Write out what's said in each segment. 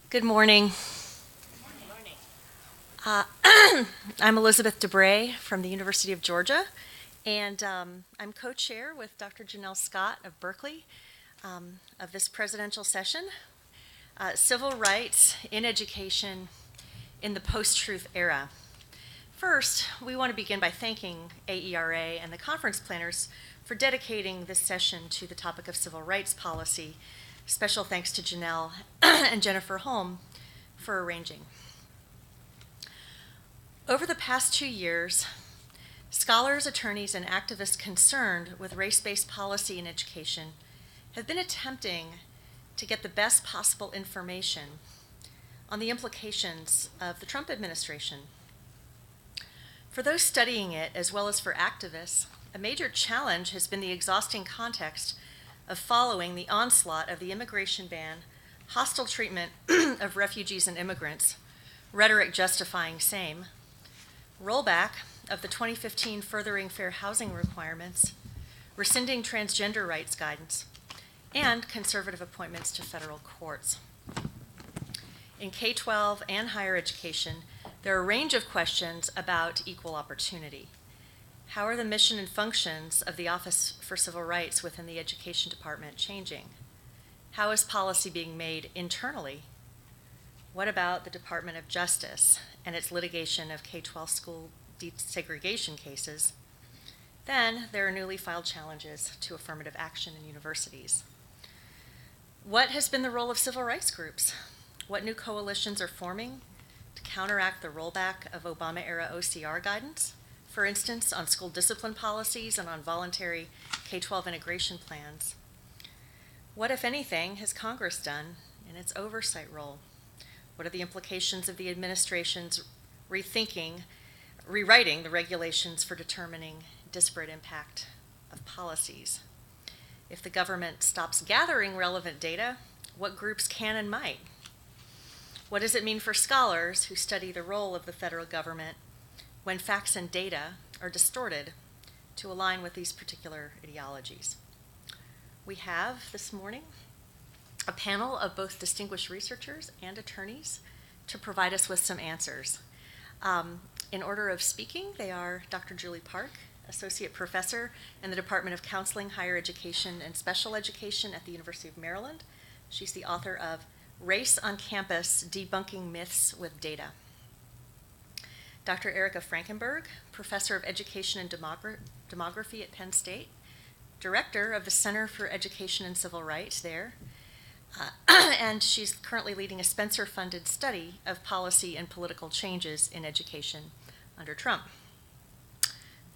Good morning. I'm Elizabeth DeBray from the University of Georgia, and I'm co-chair with Dr. Janelle Scott of Berkeley of this presidential session, Civil Rights in Education in the Post-Truth Era. First, we want to begin by thanking AERA and the conference planners for dedicating this session to the topic of civil rights policy. Special thanks to Janelle and Jennifer Holm for arranging. Over the past 2 years, scholars, attorneys, and activists concerned with race-based policy in education have been attempting to get the best possible information on the implications of the Trump administration. For those studying it, as well as for activists, a major challenge has been the exhausting context of following the onslaught of the immigration ban, hostile treatment of refugees and immigrants, rhetoric justifying same, rollback of the 2015 Furthering Fair Housing Requirements, rescinding transgender rights guidance, and conservative appointments to federal courts. In K-12 and higher education, there are a range of questions about equal opportunity. How are the mission and functions of the Office for Civil Rights within the Education Department changing? How is policy being made internally? What about the Department of Justice and its litigation of K-12 school desegregation cases? Then there are newly filed challenges to affirmative action in universities. What has been the role of civil rights groups? What new coalitions are forming to counteract the rollback of Obama-era OCR guidance? For instance, on school discipline policies and on voluntary K-12 integration plans. What, if anything, has Congress done in its oversight role? What are the implications of the administration's rewriting the regulations for determining disparate impact of policies? If the government stops gathering relevant data, what groups can and might? What does it mean for scholars who study the role of the federal government when facts and data are distorted to align with these particular ideologies? We have this morning a panel of both distinguished researchers and attorneys to provide us with some answers. In order of speaking, they are Dr. Julie Park, Associate Professor in the Department of Counseling, Higher Education, and Special Education at the University of Maryland. She's the author of Race on Campus, Debunking Myths with Data. Dr. Erica Frankenberg, Professor of Education and Demography at Penn State, Director of the Center for Education and Civil Rights there, and she's currently leading a Spencer-funded study of policy and political changes in education under Trump.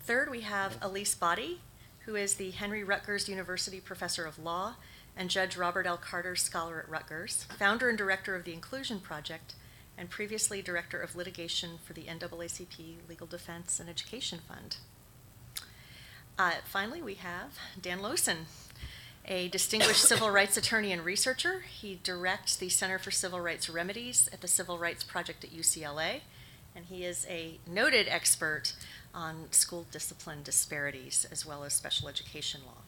Third, we have Elise Boddy, who is the Henry Rutgers University Professor of Law and Judge Robert L. Carter Scholar at Rutgers, founder and director of the Inclusion Project, and previously director of litigation for the NAACP Legal Defense and Education Fund. Finally, we have Dan Lowson, a distinguished civil rights attorney and researcher. He directs the Center for Civil Rights Remedies at the Civil Rights Project at UCLA, and he is a noted expert on school discipline disparities as well as special education law.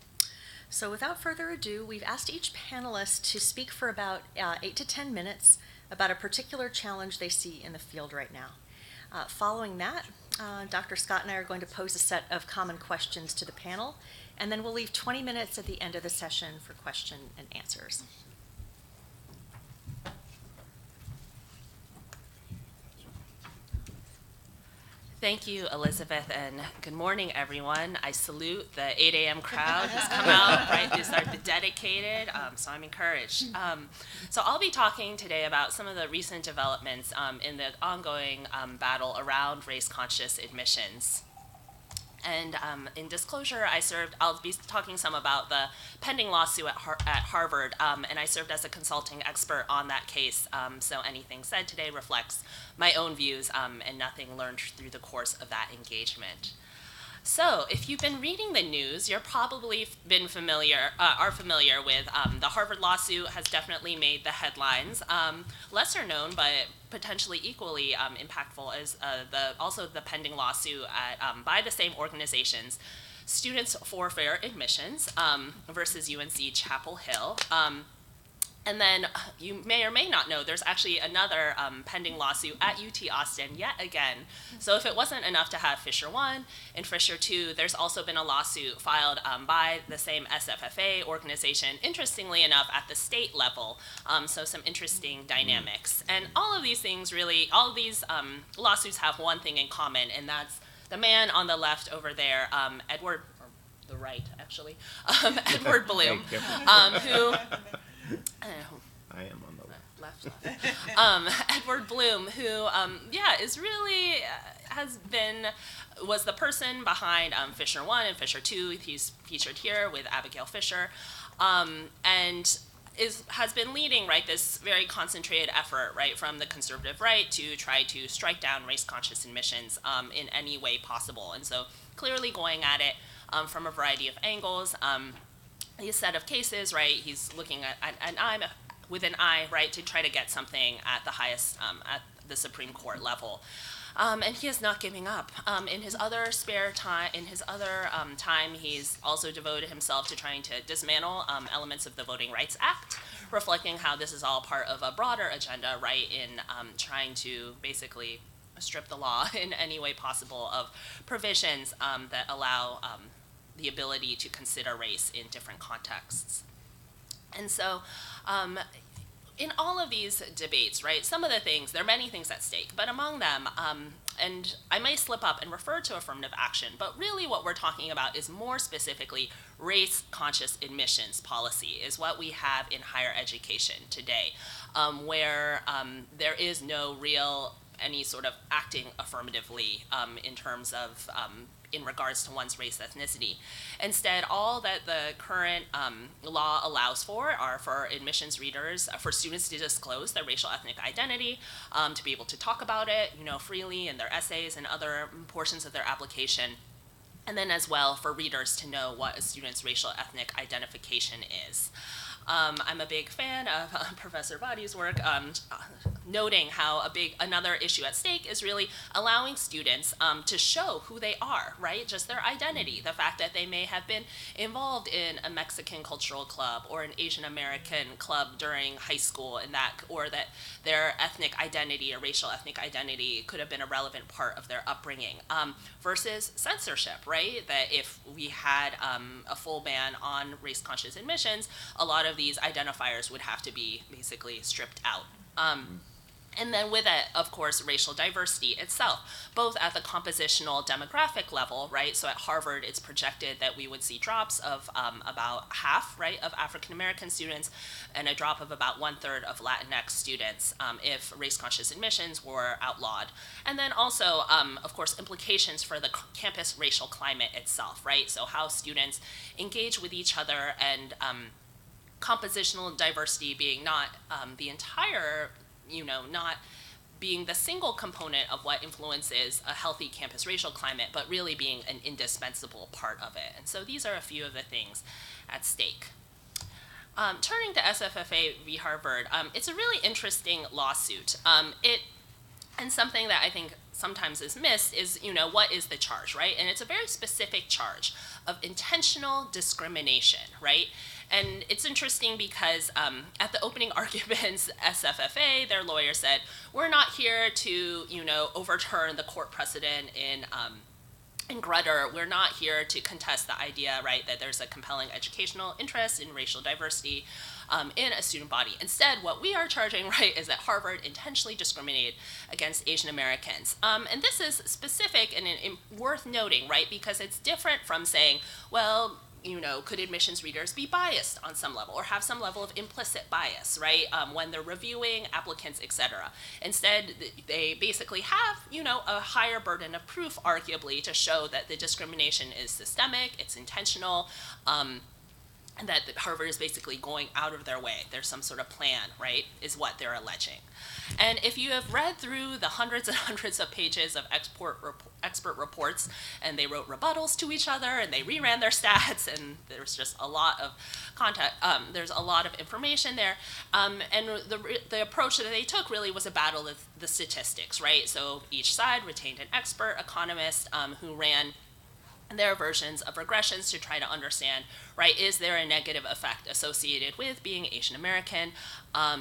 So without further ado, we've asked each panelist to speak for about 8 to 10 minutes about a particular challenge they see in the field right now. Following that, Dr. Scott and I are going to pose a set of common questions to the panel, and then we'll leave 20 minutes at the end of the session for question and answers. Thank you, Elizabeth, and good morning, everyone. I salute the 8 a.m. crowd who's come out, right? These are the dedicated, so I'm encouraged. So I'll be talking today about some of the recent developments in the ongoing battle around race-conscious admissions. And in disclosure, I'll be talking some about the pending lawsuit at Harvard, and I served as a consulting expert on that case, so anything said today reflects my own views and nothing learned through the course of that engagement. So, if you've been reading the news, you're probably are familiar with the Harvard lawsuit has definitely made the headlines. Lesser known, but potentially equally impactful is also the pending lawsuit by the same organizations, Students for Fair Admissions versus UNC Chapel Hill. And then you may or may not know there's actually another pending lawsuit at UT Austin yet again. So if it wasn't enough to have Fisher 1 and Fisher 2, there's also been a lawsuit filed by the same SFFA organization, interestingly enough, at the state level. So some interesting dynamics. And all of these things really, all of these lawsuits have one thing in common, and that's the man on the left over there, Edward, or the right actually, Edward Bloom, who... I am on the left. Edward Bloom, who, is really was the person behind Fisher 1 and Fisher 2. He's featured here with Abigail Fisher, and has been leading, right, this very concentrated effort, right, from the conservative right to try to strike down race-conscious admissions in any way possible. And so clearly going at it from a variety of angles. His set of cases, right, he's looking at an eye with an eye, right, to try to get something at the highest, at the Supreme Court level. And he is not giving up. In his other spare time, time, he's also devoted himself to trying to dismantle elements of the Voting Rights Act, reflecting how this is all part of a broader agenda, right, in trying to basically strip the law in any way possible of provisions that allow the ability to consider race in different contexts. And so in all of these debates, right, some of the things, there are many things at stake, but among them, and I may slip up and refer to affirmative action, but really what we're talking about is more specifically race-conscious admissions policy is what we have in higher education today, where there is no real, any sort of acting affirmatively in terms of in regards to one's race ethnicity. Instead, all that the current law allows for are for admissions readers, for students to disclose their racial ethnic identity, to be able to talk about it, freely in their essays and other portions of their application, and then as well for readers to know what a student's racial ethnic identification is. I'm a big fan of Professor Body's work, noting how another issue at stake is really allowing students to show who they are, right? Just their identity, the fact that they may have been involved in a Mexican cultural club or an Asian American club during high school, or that their ethnic identity or racial ethnic identity could have been a relevant part of their upbringing, versus censorship, right? That if we had a full ban on race-conscious admissions, a lot of these identifiers would have to be basically stripped out. And then with it, of course, racial diversity itself, both at the compositional demographic level, right? So at Harvard, it's projected that we would see drops of about half, right, of African-American students and a drop of about 1/3 of Latinx students if race-conscious admissions were outlawed. And then also, of course, implications for the campus racial climate itself, right? So how students engage with each other, and compositional diversity being not the entire, not being the single component of what influences a healthy campus racial climate, but really being an indispensable part of it. And so these are a few of the things at stake. Turning to SFFA v. Harvard, it's a really interesting lawsuit. And something that I think sometimes is missed is, what is the charge, right? And it's a very specific charge of intentional discrimination, right? And it's interesting because at the opening arguments, SFFA, their lawyer said, we're not here to, overturn the court precedent in Grutter. We're not here to contest the idea, right, that there's a compelling educational interest in racial diversity in a student body. Instead, what we are charging, right, is that Harvard intentionally discriminated against Asian Americans. And this is specific and worth noting, right, because it's different from saying, well, could admissions readers be biased on some level or have some level of implicit bias, right, when they're reviewing applicants, et cetera. Instead, they basically have, a higher burden of proof, arguably, to show that the discrimination is systemic, it's intentional, and that Harvard is basically going out of their way. There's some sort of plan, right, is what they're alleging. And if you have read through the hundreds and hundreds of pages of expert reports, and they wrote rebuttals to each other, and they reran their stats, and there's just a lot of there's a lot of information there. And the approach that they took really was a battle of the statistics, right? So each side retained an expert economist who ran their versions of regressions to try to understand, right, is there a negative effect associated with being Asian American?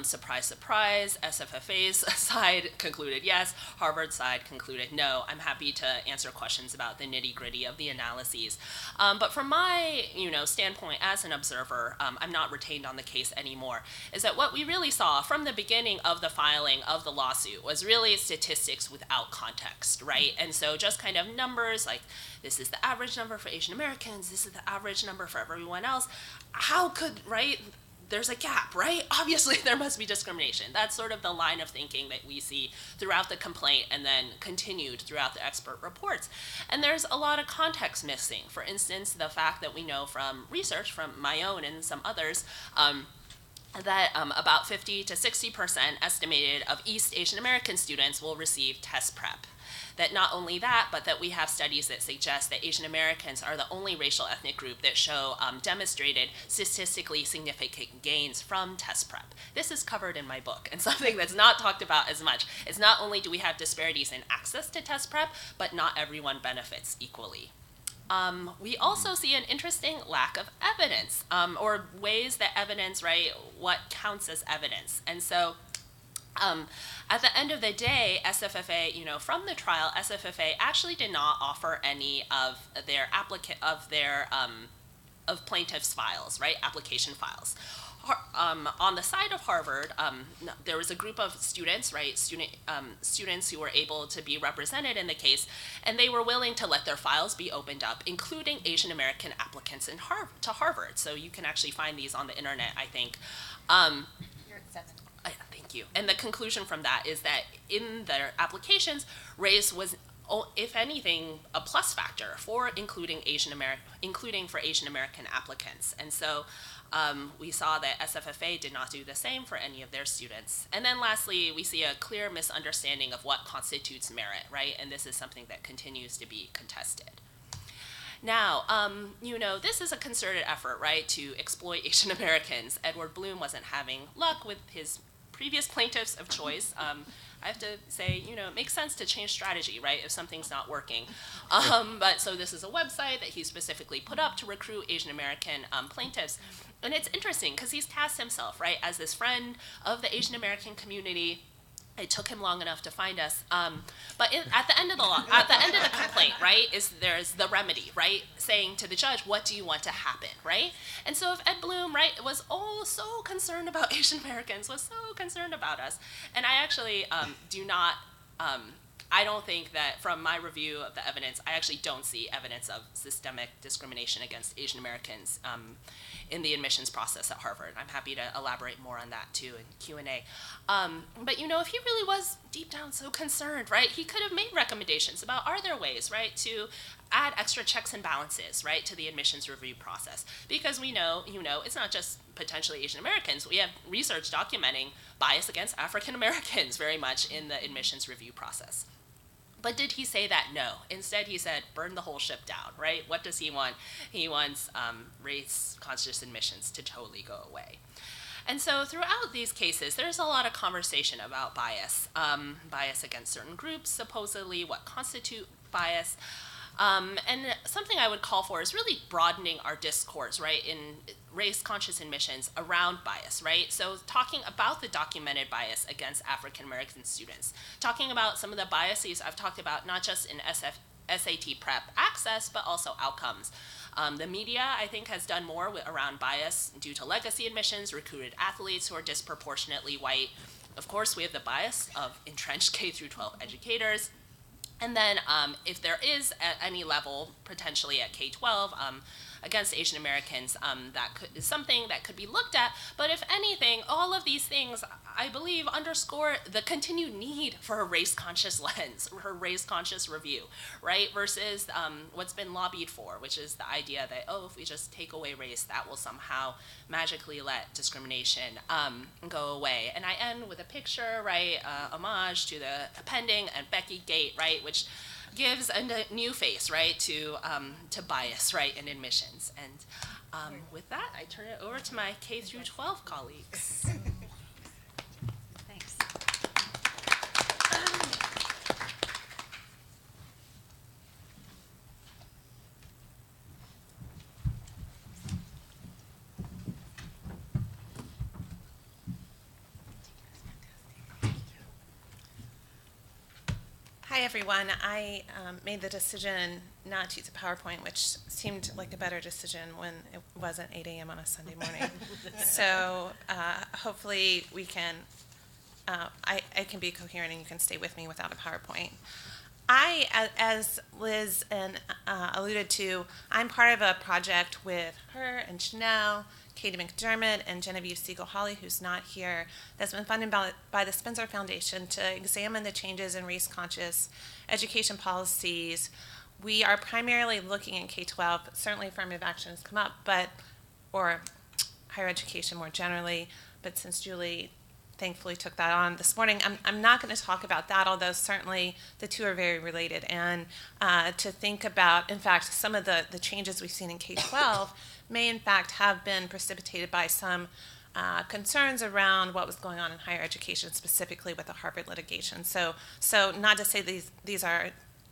Surprise, surprise, SFFA's side concluded yes, Harvard's side concluded no. I'm happy to answer questions about the nitty-gritty of the analyses. But from my, standpoint as an observer, I'm not retained on the case anymore, is that what we really saw from the beginning of the filing of the lawsuit was really statistics without context, right? And so just kind of numbers like, this is the average number for Asian Americans, this is the average number for everyone else. How could, right? There's a gap, right? Obviously, there must be discrimination. That's sort of the line of thinking that we see throughout the complaint and then continued throughout the expert reports. And there's a lot of context missing. For instance, the fact that we know from research, from my own and some others, that about 50 to 60% estimated of East Asian American students will receive test prep. That not only that, but that we have studies that suggest that Asian Americans are the only racial ethnic group that show demonstrated statistically significant gains from test prep. This is covered in my book, and something that's not talked about as much is not only do we have disparities in access to test prep, but not everyone benefits equally. We also see an interesting lack of evidence, or ways that evidence, right, what counts as evidence. And so at the end of the day, SFFA, from the trial, SFFA actually did not offer any of their of plaintiffs' files, right, application files. On the side of Harvard, there was a group of students, right, students who were able to be represented in the case, and they were willing to let their files be opened up, including Asian American applicants to Harvard. So you can actually find these on the internet, I think. You're at 7. Thank you. And the conclusion from that is that in their applications, race was, if anything, a plus factor for including for Asian American applicants. And so we saw that SFFA did not do the same for any of their students. And then lastly, we see a clear misunderstanding of what constitutes merit, right? And this is something that continues to be contested. Now, this is a concerted effort, right, to exploit Asian Americans. Edward Bloom wasn't having luck with his previous plaintiffs of choice. I have to say, it makes sense to change strategy, right, if something's not working. But so this is a website that he specifically put up to recruit Asian American plaintiffs. And it's interesting because he's cast himself, right, as this friend of the Asian American community. It took him long enough to find us, but at the end of the complaint, right, there's the remedy, right, saying to the judge, what do you want to happen, right? And so if Ed Bloom, right, was so concerned about Asian Americans, was so concerned about us, and I actually I don't think that from my review of the evidence, I actually don't see evidence of systemic discrimination against Asian Americans in the admissions process at Harvard. I'm happy to elaborate more on that too in Q&A. But if he really was deep down so concerned, right, he could have made recommendations about are there ways, right, to add extra checks and balances, right, to the admissions review process. Because we know, it's not just potentially Asian Americans. We have research documenting bias against African Americans very much in the admissions review process. But did he say that? No. Instead, he said, burn the whole ship down, right? What does he want? He wants race-conscious admissions to totally go away. And so throughout these cases, there's a lot of conversation about bias. Bias against certain groups, supposedly, what constitute bias. And something I would call for is really broadening our discourse, right, in race-conscious admissions around bias, right? So talking about the documented bias against African American students, talking about some of the biases I've talked about, not just in SAT prep access, but also outcomes. The media, I think, has done more around bias due to legacy admissions, recruited athletes who are disproportionately white. Of course, we have the bias of entrenched K-12 educators. And then if there is at any level, potentially at K-12, against Asian Americans, that is something that could be looked at. But if anything, all of these things, I believe, underscore the continued need for a race-conscious lens, for a race-conscious review, right? Versus what's been lobbied for, which is the idea that, if we just take away race, that will somehow magically let discrimination go away. And I end with a picture, right, homage to the pending and Becky Gate, right, which gives a new face, right, to bias, right, in admissions. And with that, I turn it over to my K-12 colleagues. Thanks. Hi, everyone. I made the decision not to use a PowerPoint, which seemed like a better decision when it wasn't 8 a.m. on a Sunday morning. So hopefully we can, I can be coherent and you can stay with me without a PowerPoint. As Liz alluded to, I'm part of a project with her and Chanel, Katie McDermott, and Genevieve Siegel-Hawley, who's not here, that's been funded by the Spencer Foundation to examine the changes in race-conscious education policies. We are primarily looking at K-12. Certainly affirmative action has come up, or higher education more generally, but since Julie thankfully took that on this morning, I'm not going to talk about that, although certainly the two are very related. And to think about, in fact, some of the changes we've seen in K-12 may in fact have been precipitated by some concerns around what was going on in higher education, specifically with the Harvard litigation. So not to say these are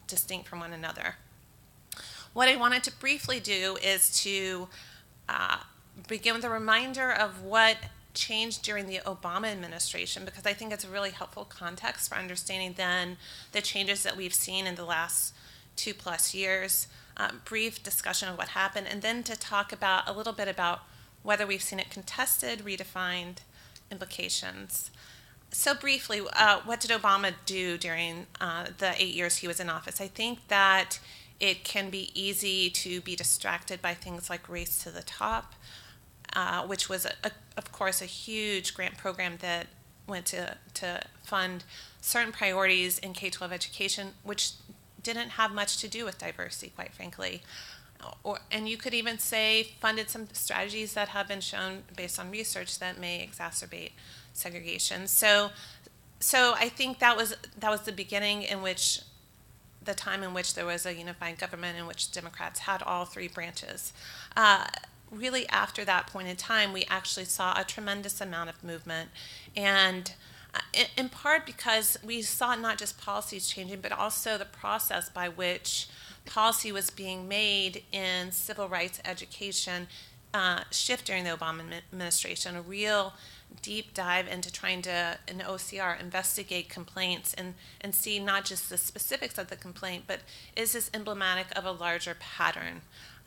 distinct from one another. What I wanted to briefly do is to begin with a reminder of what changed during the Obama administration, because I think it's a really helpful context for understanding then the changes that we've seen in the last 2+ years. Brief discussion of what happened, and then to talk about a little bit about whether we've seen it contested, redefined, implications. So briefly, what did Obama do during the 8 years he was in office? I think that it can be easy to be distracted by things like Race to the Top, which was, of course, a huge grant program that went to fund certain priorities in K-12 education, which didn't have much to do with diversity, quite frankly. And you could even say funded some strategies that have been shown based on research that may exacerbate segregation. So I think that was the beginning in which the time in which there was a unified government in which Democrats had all three branches. Really after that point in time, we actually saw a tremendous amount of movement, and in part because we saw not just policies changing, but also the process by which policy was being made in civil rights education shift during the Obama administration, a real deep dive into trying to, in OCR, investigate complaints and see not just the specifics of the complaint, but is this emblematic of a larger pattern,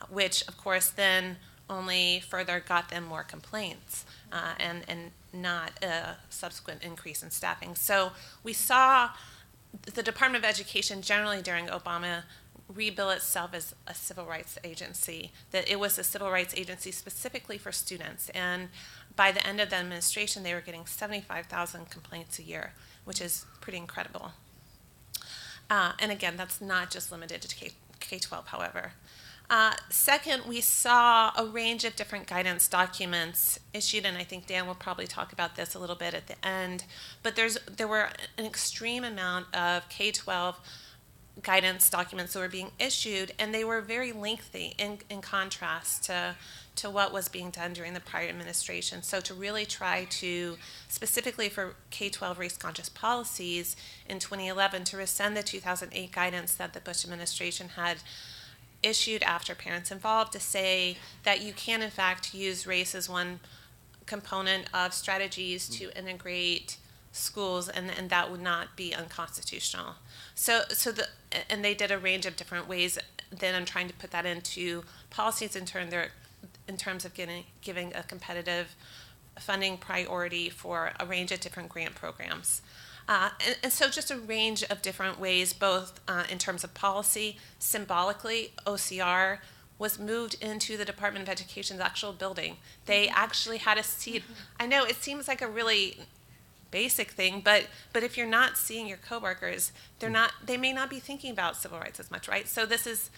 which, of course, then only further got them more complaints and not a subsequent increase in staffing. So we saw the Department of Education generally during Obama rebuild itself as a civil rights agency, that it was a civil rights agency specifically for students. And by the end of the administration, they were getting 75,000 complaints a year, which is pretty incredible. And again, that's not just limited to K-12, however. Second, we saw a range of different guidance documents issued, and I think Dan will probably talk about this a little bit at the end, but there were an extreme amount of K-12 guidance documents that were being issued, and they were very lengthy in contrast to what was being done during the prior administration. So to really try to, specifically for K-12 race-conscious policies in 2011, to rescind the 2008 guidance that the Bush administration had issued after Parents Involved, to say that you can in fact use race as one component of strategies to integrate schools, and that would not be unconstitutional. And they did a range of different ways then on trying to put that into policies in terms of giving a competitive funding priority for a range of different grant programs. And so just a range of different ways, both in terms of policy. Symbolically, OCR was moved into the Department of Education's actual building. They actually had a seat. I know it seems like a really basic thing, but if you're not seeing your coworkers, they may not be thinking about civil rights as much, right? So this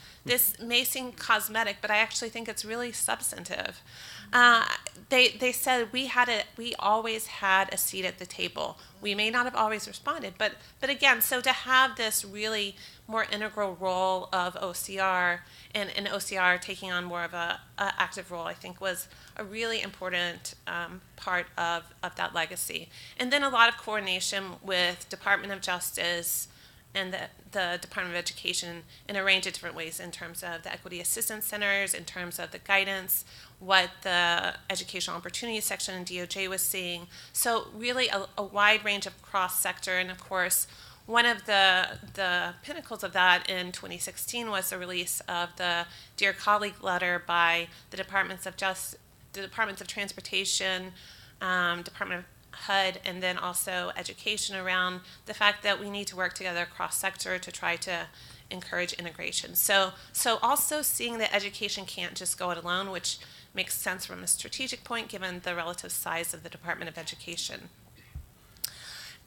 may seem cosmetic, but I actually think it's really substantive. They said we always had a seat at the table. We may not have always responded, but again, so to have this really more integral role of OCR and OCR taking on more of a active role, I think was a really important part of that legacy. And then a lot of coordination with Department of Justice and the Department of Education in a range of different ways, in terms of the Equity Assistance Centers, in terms of the guidance, what the Educational Opportunity Section in DOJ was seeing. So really a wide range of cross-sector, and of course, one of the pinnacles of that in 2016 was the release of the Dear Colleague letter by the Departments of Transportation, Department of HUD, and then also education around the fact that we need to work together cross-sector to try to encourage integration. So also seeing that education can't just go it alone, which makes sense from a strategic point given the relative size of the Department of Education.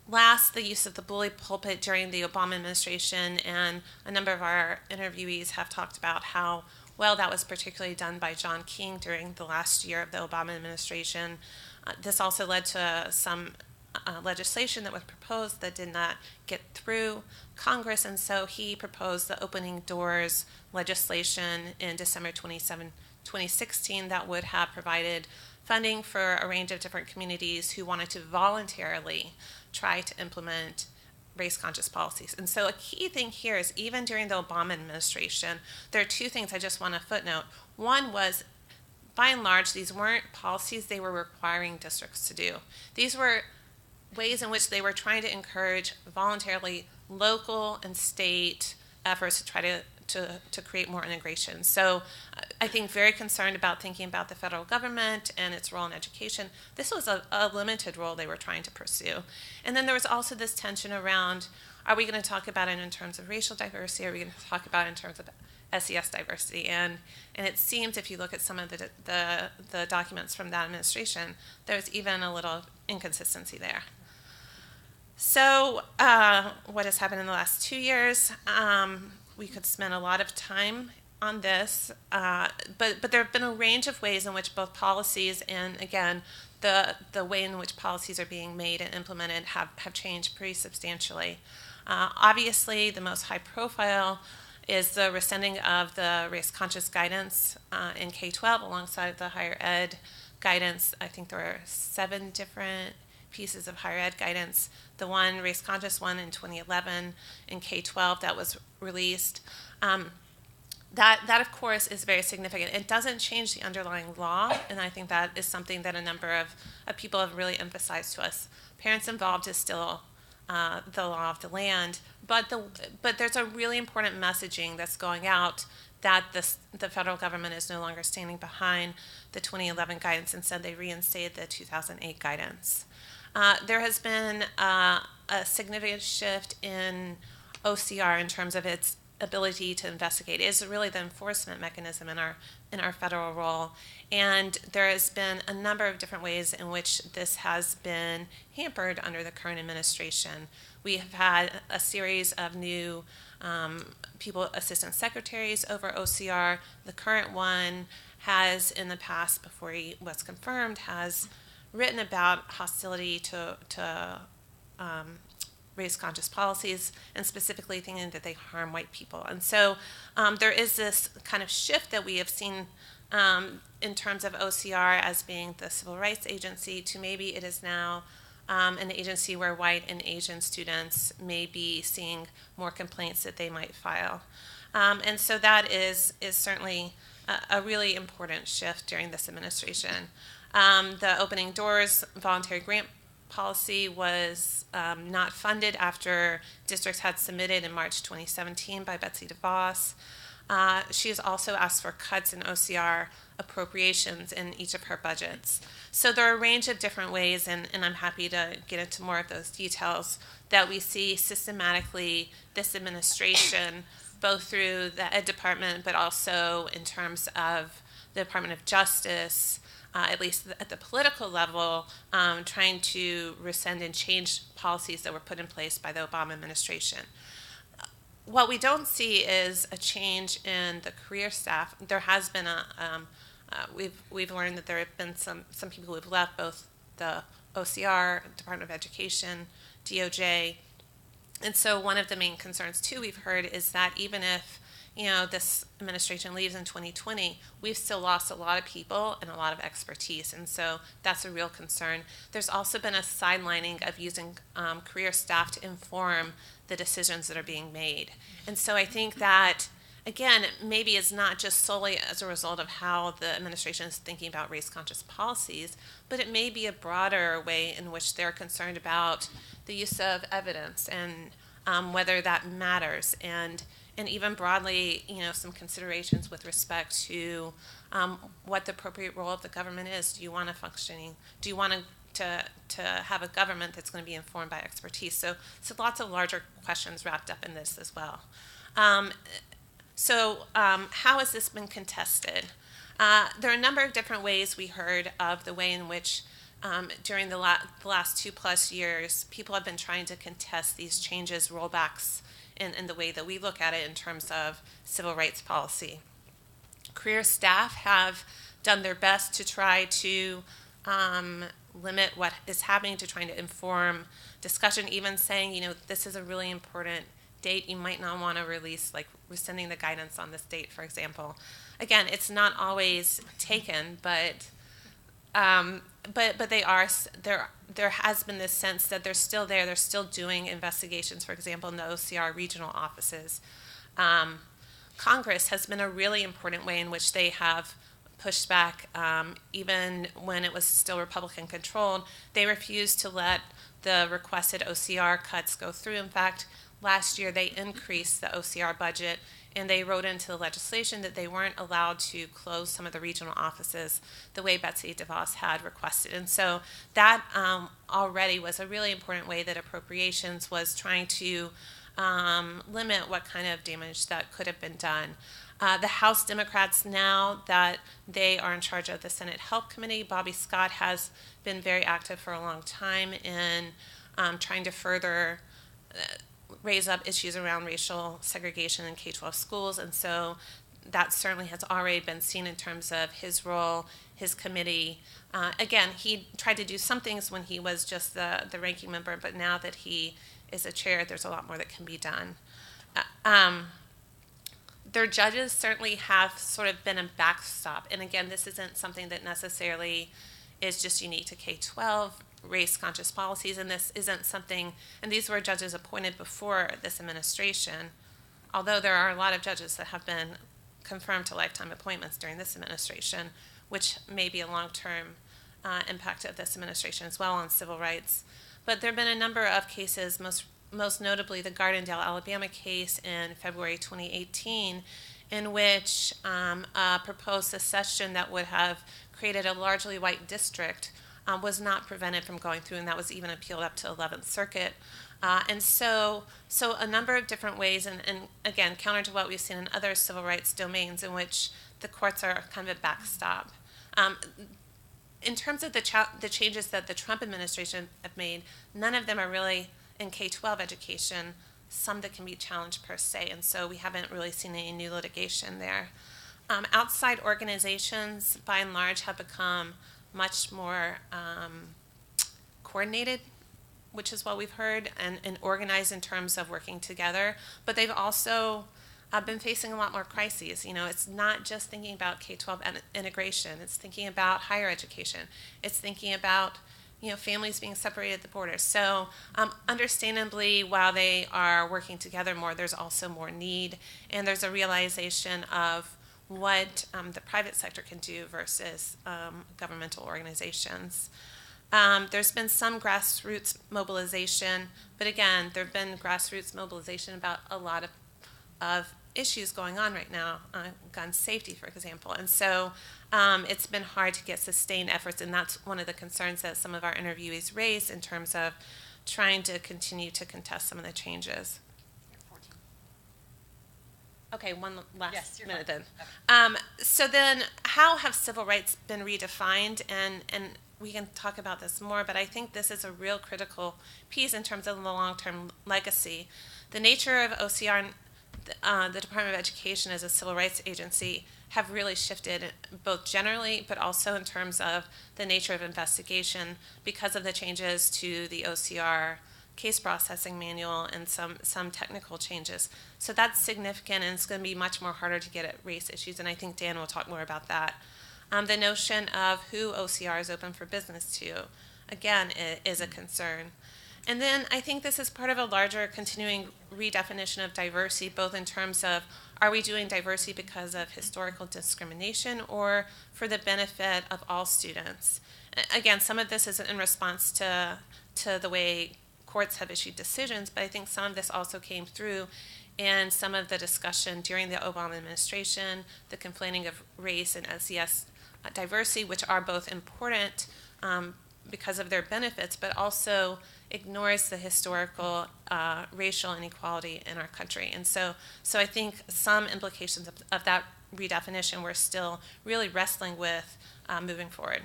Last, the use of the bully pulpit during the Obama administration, and a number of our interviewees have talked about how well that was particularly done by John King during the last year of the Obama administration. This also led to some legislation that was proposed that did not get through Congress, and so he proposed the Opening Doors legislation in December 2016 that would have provided funding for a range of different communities who wanted to voluntarily try to implement race-conscious policies. And so a key thing here is even during the Obama administration, there are two things I just want to footnote. One was, by and large, these weren't policies they were requiring districts to do. These were ways in which they were trying to encourage voluntarily local and state efforts to try to create more integration. So I think very concerned about thinking about the federal government and its role in education. This was a limited role they were trying to pursue. And then there was also this tension around, are we going to talk about it in terms of racial diversity? Are we going to talk about it in terms of SES diversity? And it seems if you look at some of the documents from that administration, there's even a little inconsistency there. So what has happened in the last 2 years? We could spend a lot of time on this, but there have been a range of ways in which both policies and, again, the way in which policies are being made and implemented have changed pretty substantially. Obviously, the most high profile is the rescinding of the race-conscious guidance in K-12 alongside the higher ed guidance. I think there are 7 different pieces of higher ed guidance. The one race-conscious one in 2011 in K-12 that was released. That of course is very significant. It doesn't change the underlying law, and I think that is something that a number of people have really emphasized to us. Parents involved is still the law of the land, but there's a really important messaging that's going out that the federal government is no longer standing behind the 2011 guidance. Instead, they reinstated the 2008 guidance. There has been a significant shift in OCR in terms of its ability to investigate. It is really the enforcement mechanism in our federal role, and there has been a number of different ways in which this has been hampered under the current administration. We have had a series of new assistant secretaries over OCR. The current one has, in the past, before he was confirmed, has written about hostility to race-conscious policies, and specifically thinking that they harm white people. And so there is this kind of shift that we have seen in terms of OCR as being the civil rights agency to maybe it is now an agency where white and Asian students may be seeing more complaints that they might file. And so that is certainly a really important shift during this administration. The Opening Doors voluntary grant policy was not funded after districts had submitted in March 2017 by Betsy DeVos. She has also asked for cuts in OCR appropriations in each of her budgets. So there are a range of different ways, and I'm happy to get into more of those details, that we see systematically this administration, both through the Ed Department, but also in terms of the Department of Justice, at least at the political level, trying to rescind and change policies that were put in place by the Obama administration. What we don't see is a change in the career staff. There has been we've learned that there have been some people who have left both the OCR, Department of Education, DOJ, and so one of the main concerns too we've heard is that even if this administration leaves in 2020, we've still lost a lot of people and a lot of expertise, and so that's a real concern. There's also been a sidelining of using career staff to inform the decisions that are being made. And so I think that, again, maybe it's not just solely as a result of how the administration is thinking about race-conscious policies, but it may be a broader way in which they're concerned about the use of evidence and whether that matters, and even broadly, some considerations with respect to what the appropriate role of the government is. Do you want to have a government that's going to be informed by expertise? So lots of larger questions wrapped up in this as well. How has this been contested? There are a number of different ways we heard of the way in which during the last 2+ years, people have been trying to contest these changes, rollbacks in the way that we look at it in terms of civil rights policy. Career staff have done their best to try to limit what is happening, to trying to inform discussion, even saying, this is a really important date. You might not want to release, like rescinding the guidance on this date, for example. Again, it's not always taken, but they are there. There has been this sense that they're still there. They're still doing investigations, for example, in the OCR regional offices. Congress has been a really important way in which they have pushed back, even when it was still Republican controlled. They refused to let the requested OCR cuts go through. In fact, last year they increased the OCR budget, and they wrote into the legislation that they weren't allowed to close some of the regional offices the way Betsy DeVos had requested. And so that already was a really important way that appropriations was trying to limit what kind of damage that could have been done. The House Democrats, now that they are in charge of the Senate Help Committee, Bobby Scott has been very active for a long time in trying to further raise up issues around racial segregation in K-12 schools, and so that certainly has already been seen in terms of his role, his committee. Again, he tried to do some things when he was just the ranking member, but now that he is a chair, there's a lot more that can be done. Their judges certainly have sort of been a backstop, and again, this isn't something that necessarily is just unique to K-12 race-conscious policies, and this isn't something, and these were judges appointed before this administration, although there are a lot of judges that have been confirmed to lifetime appointments during this administration, which may be a long-term impact of this administration as well on civil rights. But there have been a number of cases, most notably the Gardendale, Alabama case in February 2018, in which a proposed secession that would have created a largely white district was not prevented from going through, and that was even appealed up to 11th Circuit. And so a number of different ways, and again, counter to what we've seen in other civil rights domains in which the courts are kind of a backstop. In terms of the changes that the Trump administration have made, none of them are really in K-12 education, some that can be challenged per se, and so we haven't really seen any new litigation there. Outside organizations, by and large, have become much more coordinated, which is what we've heard, and organized in terms of working together. But they've also been facing a lot more crises. It's not just thinking about K-12 integration. It's thinking about higher education. It's thinking about families being separated at the border. So understandably, while they are working together more, there's also more need, and there's a realization of what the private sector can do versus governmental organizations. There's been some grassroots mobilization, but again, there have been grassroots mobilization about a lot of issues going on right now, gun safety, for example. And so it's been hard to get sustained efforts, and that's one of the concerns that some of our interviewees raised in terms of trying to continue to contest some of the changes. Okay, one last minute then. Okay. So then, how have civil rights been redefined? And we can talk about this more, but I think this is a real critical piece in terms of the long-term legacy. The nature of OCR and the Department of Education as a civil rights agency have really shifted, both generally, but also in terms of the nature of investigation because of the changes to the OCR case processing manual and some technical changes. So that's significant, and it's going to be much more harder to get at race issues, and I think Dan will talk more about that. The notion of who OCR is open for business to, again, is a concern. And then I think this is part of a larger continuing redefinition of diversity, both in terms of, are we doing diversity because of historical discrimination or for the benefit of all students? Again, some of this is in response to the way courts have issued decisions, but I think some of this also came through and some of the discussion during the Obama administration, the conflating of race and SES diversity, which are both important because of their benefits, but also ignores the historical racial inequality in our country. And so I think some implications of that redefinition we're still really wrestling with moving forward.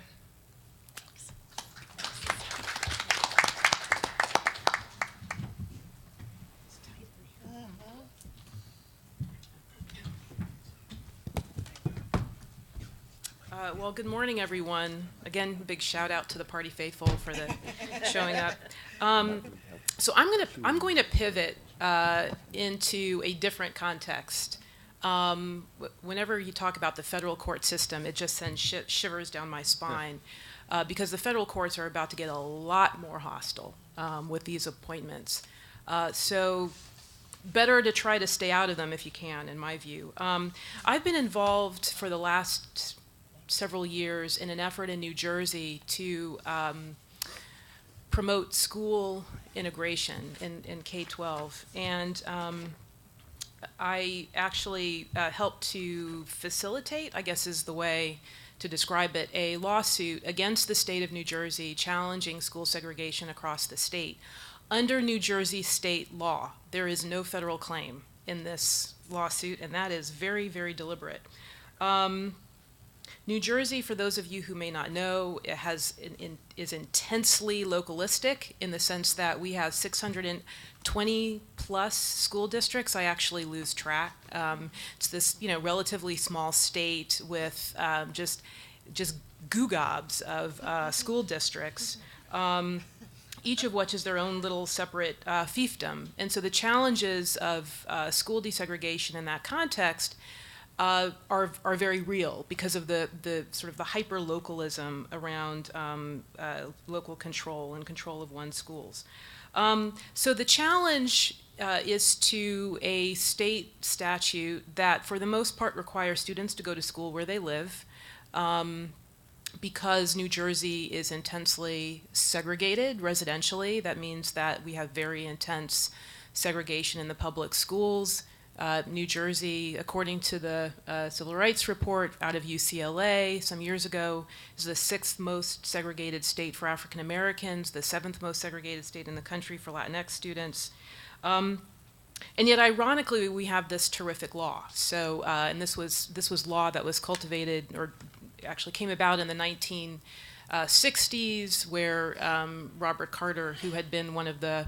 Well, good morning, everyone. Again, big shout out to the party faithful for the showing up. So I'm going to pivot into a different context. Whenever you talk about the federal court system, it just sends shivers down my spine because the federal courts are about to get a lot more hostile with these appointments. So better to try to stay out of them if you can, in my view. I've been involved for the last several years in an effort in New Jersey to promote school integration in K-12. And I actually helped to facilitate, I guess is the way to describe it, a lawsuit against the state of New Jersey challenging school segregation across the state. Under New Jersey state law, there is no federal claim in this lawsuit, and that is very, very deliberate. New Jersey, for those of you who may not know, is intensely localistic in the sense that we have 620 plus school districts. I actually lose track. It's this, relatively small state with just goo-gobs of school districts, each of which is their own little separate fiefdom. And so the challenges of school desegregation in that context are very real because of the sort of the hyper-localism around local control and control of one's schools. So the challenge is to a state statute that for the most part requires students to go to school where they live because New Jersey is intensely segregated residentially. That means that we have very intense segregation in the public schools. New Jersey, according to the Civil Rights Report out of UCLA some years ago, is the 6th most segregated state for African Americans, the 7th most segregated state in the country for Latinx students. And yet, ironically, we have this terrific law. So, and this was law that was cultivated, or actually came about in the 1960s, where Robert Carter, who had been one of the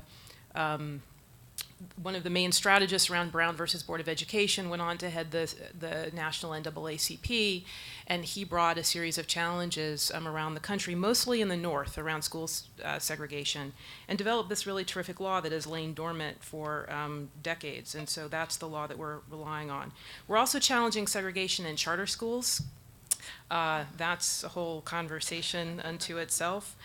main strategists around Brown versus Board of Education, went on to head the national NAACP, and he brought a series of challenges around the country, mostly in the North, around school segregation, and developed this really terrific law that has lain dormant for decades, and so that's the law that we're relying on. We're also challenging segregation in charter schools. That's a whole conversation unto itself.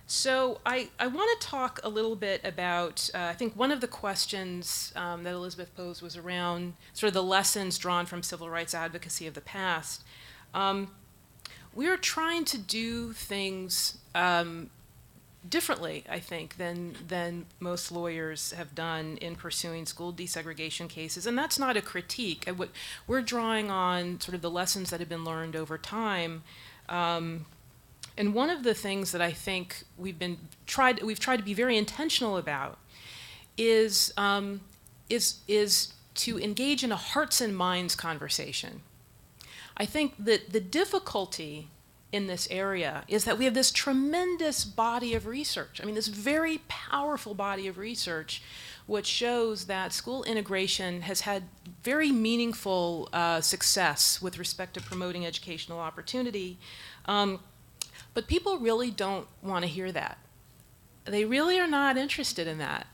So I want to talk a little bit about, I think one of the questions that Elizabeth posed was around sort of the lessons drawn from civil rights advocacy of the past. We are trying to do things differently, I think, than most lawyers have done in pursuing school desegregation cases, and that's not a critique. We're drawing on sort of the lessons that have been learned over time. And one of the things that I think we've tried to be very intentional about is to engage in a hearts and minds conversation. I think that the difficulty in this area is that we have this tremendous body of research. I mean, this very powerful body of research which shows that school integration has had very meaningful success with respect to promoting educational opportunity. But people really don't want to hear that. They really are not interested in that.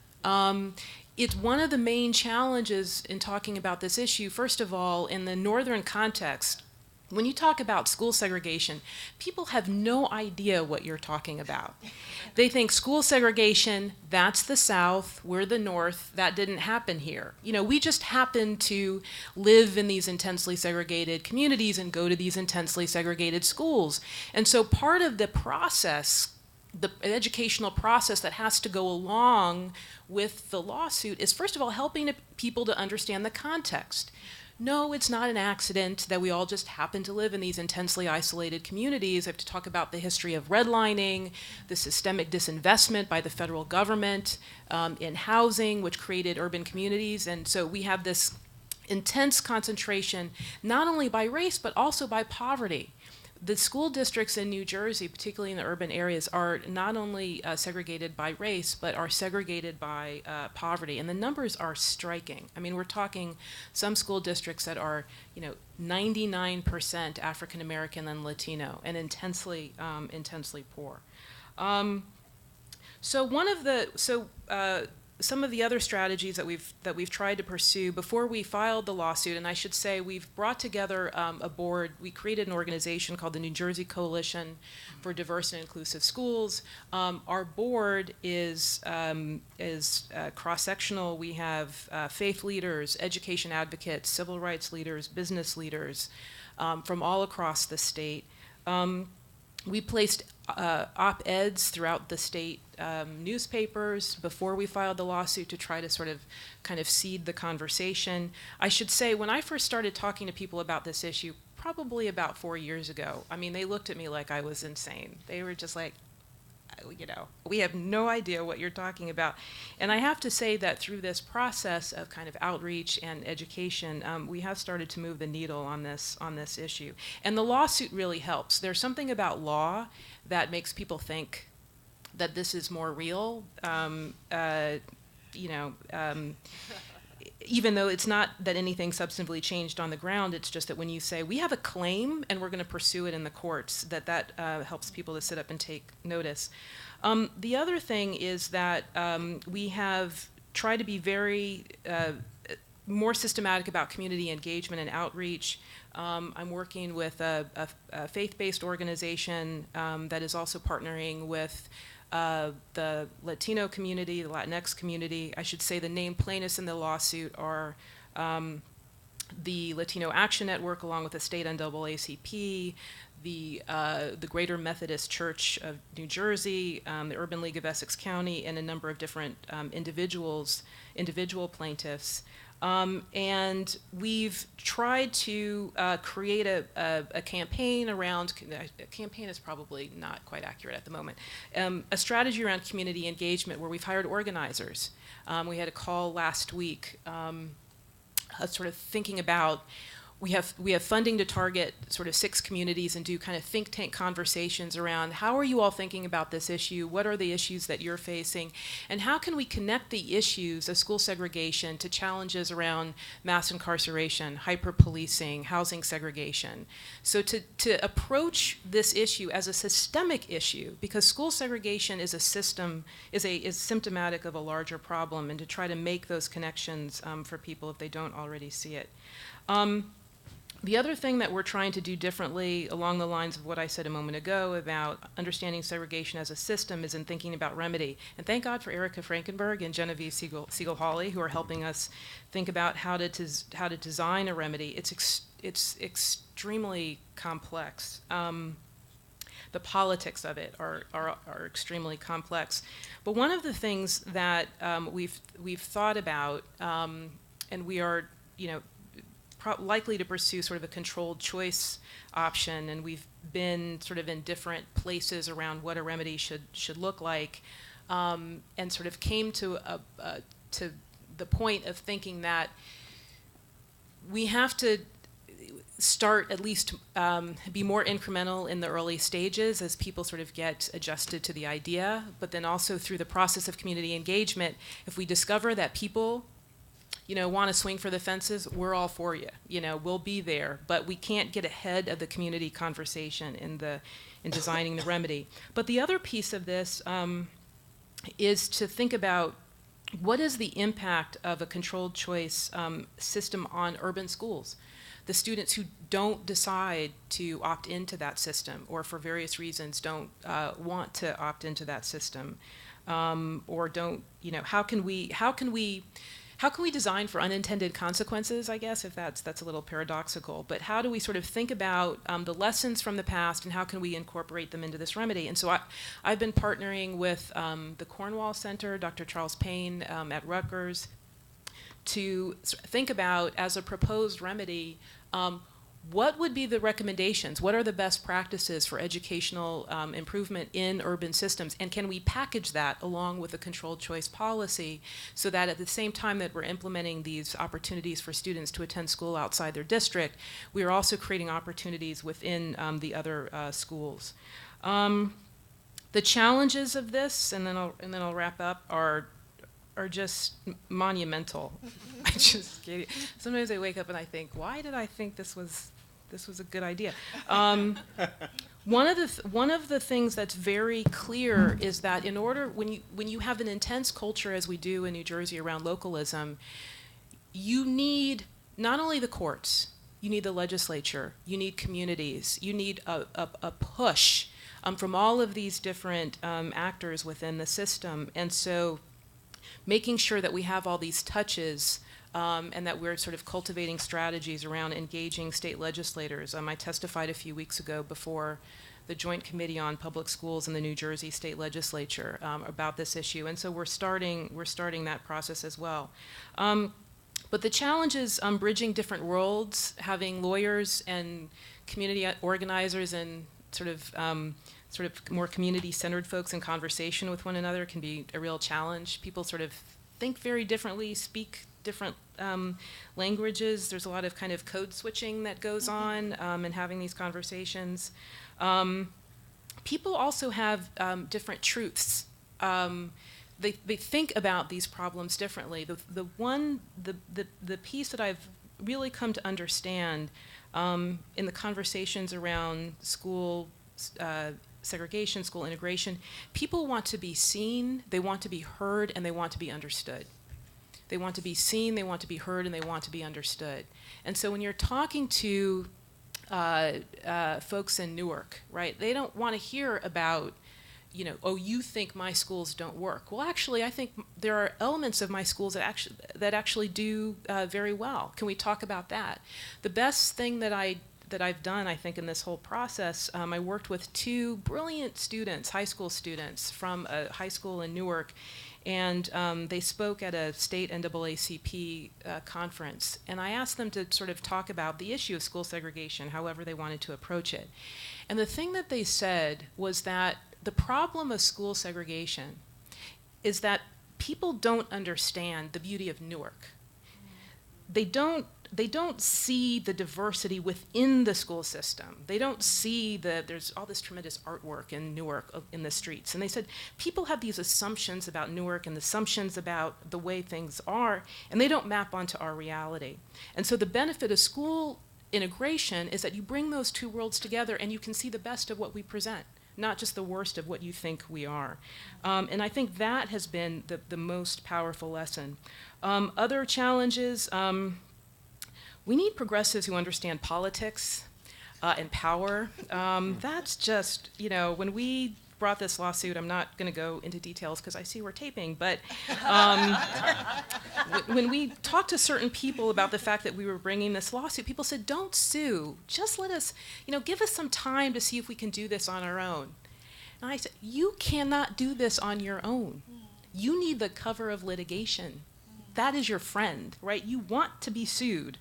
It's one of the main challenges in talking about this issue. First of all, in the northern context, when you talk about school segregation, people have no idea what you're talking about. They think school segregation, that's the South, we're the North, that didn't happen here. We just happen to live in these intensely segregated communities and go to these intensely segregated schools. And so part of the process the educational process that has to go along with the lawsuit is, first of all, helping people to understand the context. No, it's not an accident that we all just happen to live in these intensely isolated communities. I have to talk about the history of redlining, the systemic disinvestment by the federal government in housing, which created urban communities. And so we have this intense concentration, not only by race, but also by poverty. The school districts in New Jersey, particularly in the urban areas, are not only segregated by race, but are segregated by poverty. And the numbers are striking. I mean, we're talking some school districts that are, 99% African American and Latino, and intensely poor. Some of the other strategies that we've tried to pursue before we filed the lawsuit, and I should say we've brought together a board. We created an organization called the New Jersey Coalition for Diverse and Inclusive Schools. Our board is cross-sectional. We have faith leaders, education advocates, civil rights leaders, business leaders from all across the state. We placed op-eds throughout the state newspapers before we filed the lawsuit to try to kind of seed the conversation. I should say, when I first started talking to people about this issue, probably about 4 years ago, I mean, they looked at me like I was insane. They were just like, we have no idea what you're talking about. And I have to say that through this process of kind of outreach and education, we have started to move the needle on this issue. And the lawsuit really helps. There's something about law that makes people think that this is more real, even though it's not that anything substantively changed on the ground. It's just that when you say, we have a claim and we're going to pursue it in the courts, that helps people to sit up and take notice. The other thing is that we have tried to be very more systematic about community engagement and outreach. I'm working with a faith-based organization that is also partnering with the Latino community, the Latinx community. I should say the named plaintiffs in the lawsuit are the Latino Action Network, along with the state NAACP, the Greater Methodist Church of New Jersey, the Urban League of Essex County, and a number of different individual plaintiffs. And we've tried to create a campaign around, a campaign is probably not quite accurate at the moment, a strategy around community engagement where we've hired organizers. We had a call last week sort of thinking about, we have funding to target sort of 6 communities and do kind of think tank conversations around how are you all thinking about this issue? What are the issues that you're facing? And how can we connect the issues of school segregation to challenges around mass incarceration, hyper-policing, housing segregation? So to approach this issue as a systemic issue, because school segregation is is symptomatic of a larger problem, and to try to make those connections for people if they don't already see it. The other thing that we're trying to do differently along the lines of what I said a moment ago about understanding segregation as a system is in thinking about remedy. And thank God for Erica Frankenberg and Genevieve Siegel-Hawley, who are helping us think about how to design a remedy. It's extremely complex. The politics of it are extremely complex. But one of the things that we've thought about, and we are, likely to pursue sort of a controlled choice option, and we've been sort of in different places around what a remedy should look like, and sort of came to the point of thinking that we have to start at least be more incremental in the early stages as people sort of get adjusted to the idea, but then also through the process of community engagement, if we discover that people want to swing for the fences, we're all for you. We'll be there, but we can't get ahead of the community conversation in designing the remedy. But the other piece of this is to think about what is the impact of a controlled choice system on urban schools. The students who don't decide to opt into that system, or for various reasons don't want to opt into that system, or don't, how can we how can we design for unintended consequences, I guess, if that's a little paradoxical, but how do we sort of think about the lessons from the past and how can we incorporate them into this remedy? And so I've been partnering with the Cornwall Center, Dr. Charles Payne at Rutgers, to think about, as a proposed remedy, what would be the recommendations? What are the best practices for educational improvement in urban systems? And can we package that along with a controlled choice policy so that at the same time that we're implementing these opportunities for students to attend school outside their district, we are also creating opportunities within the other schools? The challenges of this, and then I'll wrap up, are just monumental. I just gave you. Sometimes I wake up and I think, why did I think this was a good idea? One of the things that's very clear is that in order, when you have an intense culture as we do in New Jersey around localism, you need not only the courts, you need the legislature, you need communities, you need a push from all of these different actors within the system, and so making sure that we have all these touches and that we're sort of cultivating strategies around engaging state legislators. I testified a few weeks ago before the Joint Committee on Public Schools in the New Jersey State Legislature about this issue, and so we're starting that process as well. But the challenge is bridging different worlds, having lawyers and community organizers and sort of more community-centered folks in conversation with one another can be a real challenge. People sort of think very differently, speak different languages. There's a lot of kind of code switching that goes on in having these conversations. People also have different truths. They think about these problems differently. The piece that I've really come to understand in the conversations around school segregation, school integration, people want to be seen, they want to be heard, and they want to be understood. They want to be seen, they want to be heard, and they want to be understood. And so when you're talking to folks in Newark, right, they don't want to hear about, oh, you think my schools don't work. Well, actually, I think there are elements of my schools that actually do very well. Can we talk about that? The best thing that I've done, I think, in this whole process, I worked with two brilliant students, high school students from a high school in Newark, and they spoke at a state NAACP conference, and I asked them to sort of talk about the issue of school segregation, however they wanted to approach it. And the thing that they said was that the problem of school segregation is that people don't understand the beauty of Newark. They don't see the diversity within the school system. They don't see there's all this tremendous artwork in Newark in the streets. And they said people have these assumptions about Newark and assumptions about the way things are, and they don't map onto our reality. And so the benefit of school integration is that you bring those two worlds together and you can see the best of what we present, not just the worst of what you think we are. And I think that has been the most powerful lesson. Other challenges, we need progressives who understand politics and power. That's just, when we brought this lawsuit, I'm not going to go into details because I see we're taping, but when we talked to certain people about the fact that we were bringing this lawsuit, people said, don't sue, just let us, give us some time to see if we can do this on our own. And I said, you cannot do this on your own. You need the cover of litigation. That is your friend, right? You want to be sued.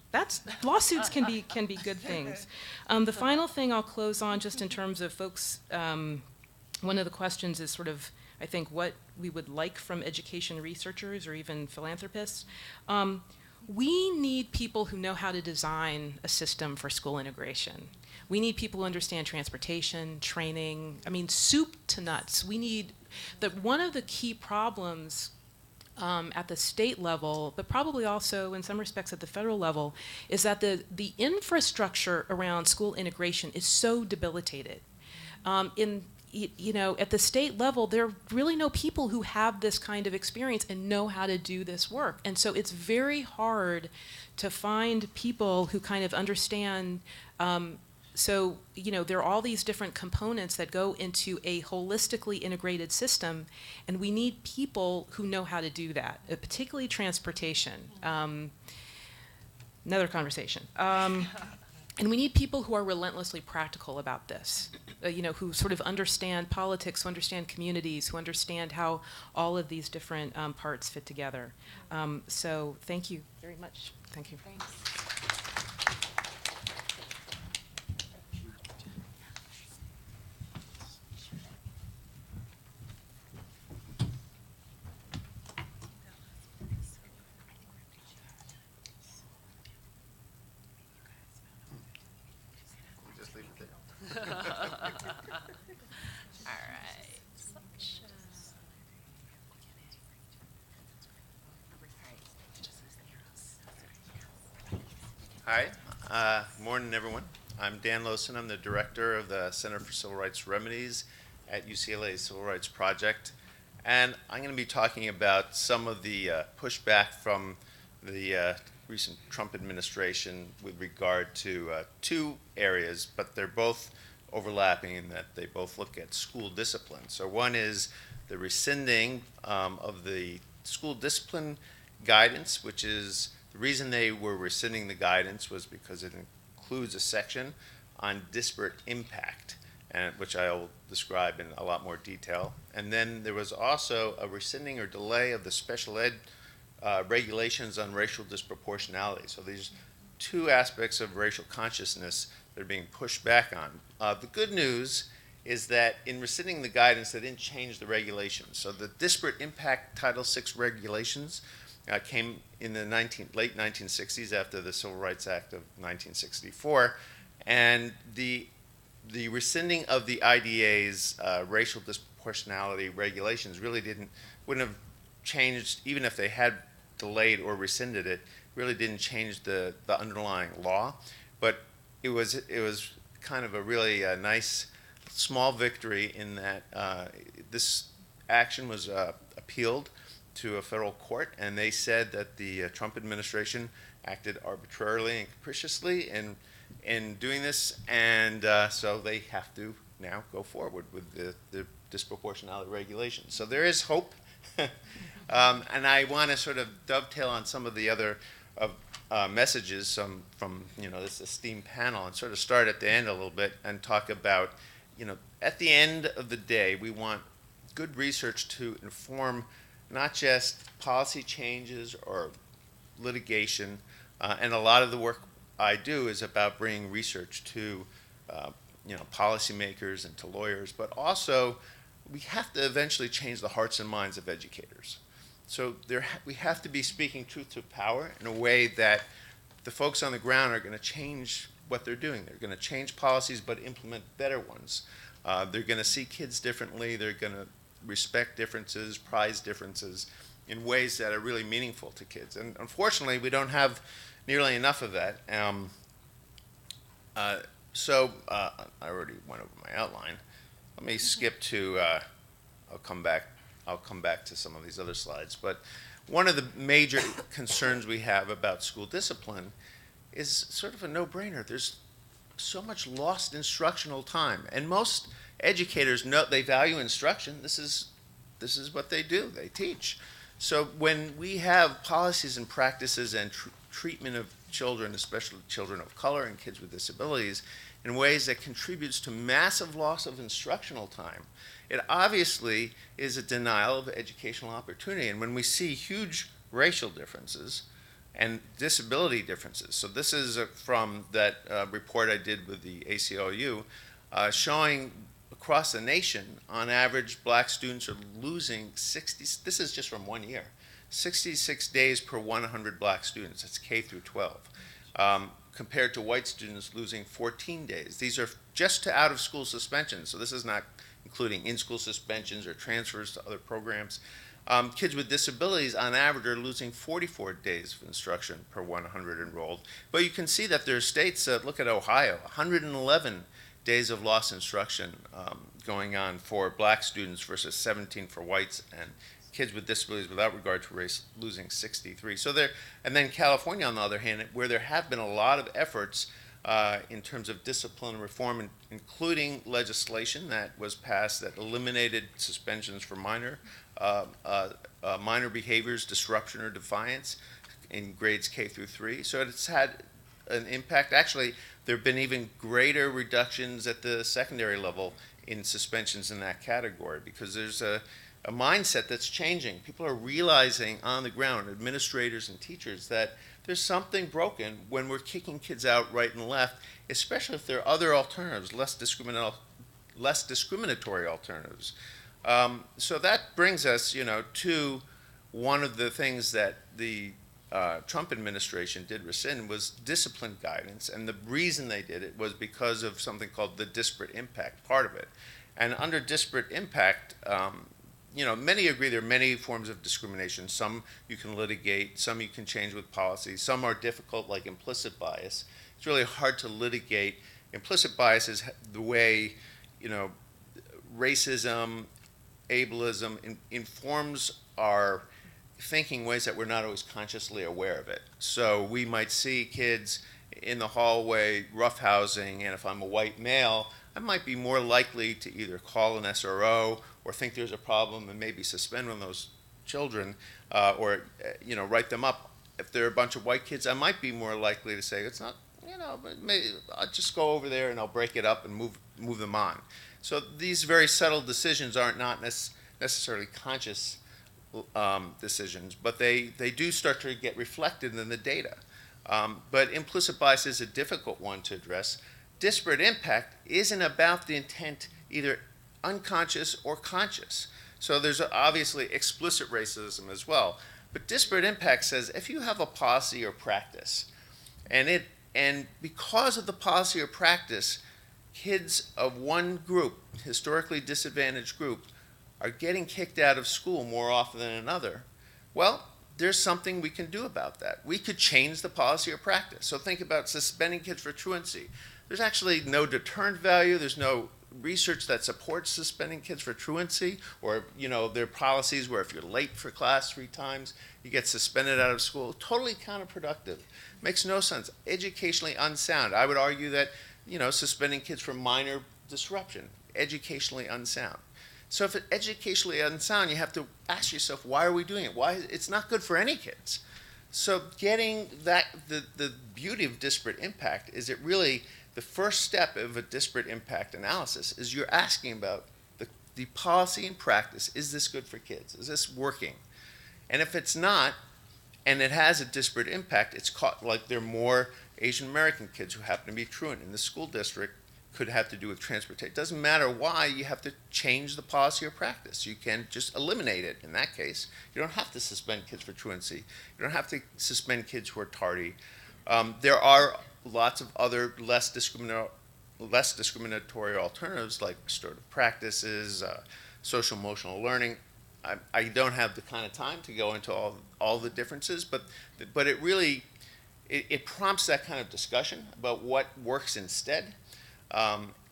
Lawsuits can be good things. The final thing I'll close on, just in terms of folks, one of the questions is sort of, I think, what we would like from education researchers or even philanthropists. We need people who know how to design a system for school integration. We need people who understand transportation, training, soup to nuts. We need one of the key problems at the state level, but probably also in some respects at the federal level, is that the infrastructure around school integration is so debilitated. At the state level, there are really no people who have this kind of experience and know how to do this work. And so it's very hard to find people who kind of understand So, there are all these different components that go into a holistically integrated system, and we need people who know how to do that, particularly transportation. Another conversation. And we need people who are relentlessly practical about this, who sort of understand politics, who understand communities, who understand how all of these different parts fit together. So thank you very much. Thank you. Thanks. Just leave it there. All right. Hi, morning everyone. I'm Dan Lowson. I'm the director of the Center for Civil Rights Remedies at UCLA Civil Rights Project. And I'm going to be talking about some of the pushback from the recent Trump administration with regard to two areas, but they're both overlapping in that they both look at school discipline. So one is the rescinding of the school discipline guidance, which is the reason they were rescinding the guidance was because it includes a section on disparate impact, and which I will describe in a lot more detail. And then there was also a rescinding or delay of the special ed regulations on racial disproportionality. So these two aspects of racial consciousness that are being pushed back on. The good news is that in rescinding the guidance, they didn't change the regulations. So the disparate impact Title VI regulations came in the late 1960s after the Civil Rights Act of 1964, and the rescinding of the IDA's racial disproportionality regulations really wouldn't have changed, even if they had delayed or rescinded it, really didn't change the underlying law. But it was kind of a really nice small victory in that this action was appealed to a federal court, and they said that the Trump administration acted arbitrarily and capriciously in doing this, and so they have to now go forward with the disproportionality regulations. So there is hope, and I want to sort of dovetail on some of the other messages from this esteemed panel, and sort of start at the end a little bit and talk about, at the end of the day, we want good research to inform not just policy changes or litigation, and a lot of the work I do is about bringing research to policymakers and to lawyers, but also we have to eventually change the hearts and minds of educators. So we have to be speaking truth to power in a way that the folks on the ground are going to change what they're doing. They're going to change policies but implement better ones. They're going to see kids differently. They're going to respect differences, prize differences in ways that are really meaningful to kids. And unfortunately, we don't have nearly enough of that. So I already went over my outline. Let me skip to, I'll come back to some of these other slides. But one of the major concerns we have about school discipline is sort of a no-brainer. There's so much lost instructional time, and most educators know they value instruction. This is what they do. They teach. So when we have policies and practices and treatment of children, especially children of color and kids with disabilities, in ways that contributes to massive loss of instructional time, it obviously is a denial of educational opportunity. And when we see huge racial differences and disability differences, so this is from that report I did with the ACLU, showing across the nation, on average, black students are losing 60, this is just from 1 year, 66 days per 100 black students. That's K through 12. Compared to white students losing 14 days. These are just to out-of-school suspensions, so this is not including in-school suspensions or transfers to other programs. Kids with disabilities, on average, are losing 44 days of instruction per 100 enrolled. But you can see that there are states, look at Ohio, 111 days of lost instruction going on for black students versus 17 for whites, and kids with disabilities without regard to race losing 63. So and then California, on the other hand, where there have been a lot of efforts in terms of discipline reform, including legislation that was passed that eliminated suspensions for minor behaviors, disruption or defiance in grades K through 3. So it's had an impact. Actually, there have been even greater reductions at the secondary level in suspensions in that category, because there's a mindset that's changing. People are realizing on the ground, administrators and teachers, that there's something broken when we're kicking kids out right and left, especially if there are other alternatives, less discriminatory alternatives. So that brings us, to one of the things that the Trump administration did rescind was discipline guidance, and the reason they did it was because of something called the disparate impact part of it. And under disparate impact, many agree there are many forms of discrimination. Some you can litigate, some you can change with policy, some are difficult, like implicit bias. It's really hard to litigate. Implicit bias is the way, racism, ableism informs our thinking ways that we're not always consciously aware of it. So we might see kids in the hallway roughhousing, and if I'm a white male, I might be more likely to either call an SRO or think there's a problem and maybe suspend one of those children, or write them up. If there are a bunch of white kids, I might be more likely to say, it's not, but maybe I'll just go over there and I'll break it up and move them on. So these very subtle decisions aren't not necessarily conscious decisions, but they do start to get reflected in the data. But implicit bias is a difficult one to address. Disparate impact isn't about the intent, either unconscious or conscious. So there's obviously explicit racism as well. But disparate impact says if you have a policy or practice, and because of the policy or practice, kids of one group, historically disadvantaged group, are getting kicked out of school more often than another, well, there's something we can do about that. We could change the policy or practice. So think about suspending kids for truancy. There's actually no deterrent value. There's no research that supports suspending kids for truancy, or there are policies where if you're late for class 3 times, you get suspended out of school. Totally counterproductive. Makes no sense. Educationally unsound. I would argue that suspending kids for minor disruption, educationally unsound. So if it's educationally unsound, you have to ask yourself, why are we doing it? Why? It's not good for any kids. So getting that, the beauty of disparate impact is it really, the first step of a disparate impact analysis is you're asking about the policy and practice. Is this good for kids? Is this working? And if it's not, and it has a disparate impact, it's caught, like there are more Asian American kids who happen to be truant in the school district, could have to do with transportation. It doesn't matter why, you have to change the policy or practice. You can just eliminate it in that case. You don't have to suspend kids for truancy. You don't have to suspend kids who are tardy. There are lots of other less discriminatory alternatives like restorative practices, social emotional learning. I don't have the kind of time to go into all the differences, but it really, it prompts that kind of discussion about what works instead.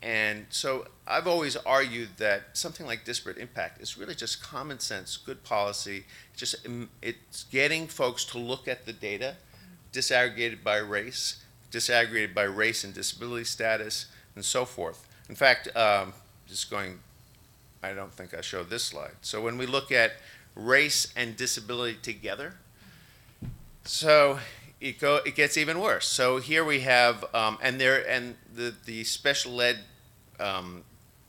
And so I've always argued that something like disparate impact is really just common sense, good policy. It's getting folks to look at the data, disaggregated by race and disability status, and so forth. In fact, I don't think I showed this slide. So when we look at race and disability together, so it gets even worse. So here we have, the special ed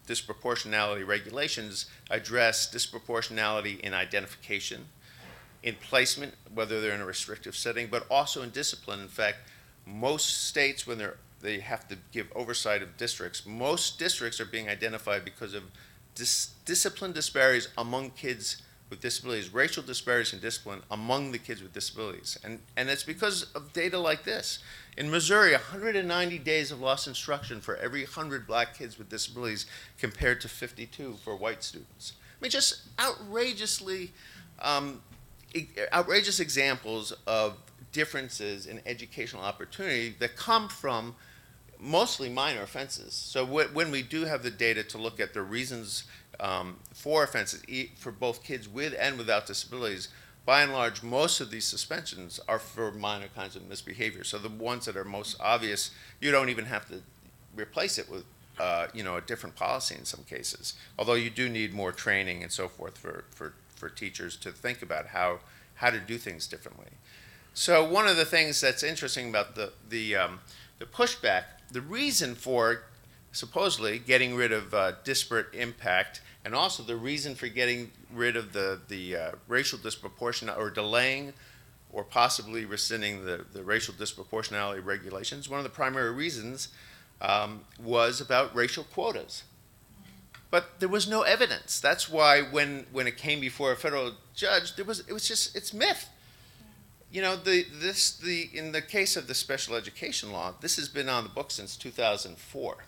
disproportionality regulations address disproportionality in identification, in placement, whether they're in a restrictive setting, but also in discipline. In fact, most states, when they have to give oversight of districts, most districts are being identified because of discipline disparities among kids with disabilities, racial disparities in discipline among the kids with disabilities. And it's because of data like this. In Missouri, 190 days of lost instruction for every 100 black kids with disabilities compared to 52 for white students. I mean, just outrageous examples of differences in educational opportunity that come from mostly minor offenses. So when we do have the data to look at the reasons for offenses for both kids with and without disabilities, by and large, most of these suspensions are for minor kinds of misbehavior. So the ones that are most obvious, you don't even have to replace it with a different policy in some cases. Although you do need more training and so forth for teachers to think about how to do things differently. So one of the things that's interesting about the pushback, the reason for supposedly getting rid of disparate impact, and also the reason for getting rid of the racial disproportionality, or delaying or possibly rescinding the racial disproportionality regulations, one of the primary reasons was about racial quotas. But there was no evidence. That's why when it came before a federal judge, it's myth. In the case of the special education law, this has been on the books since 2004.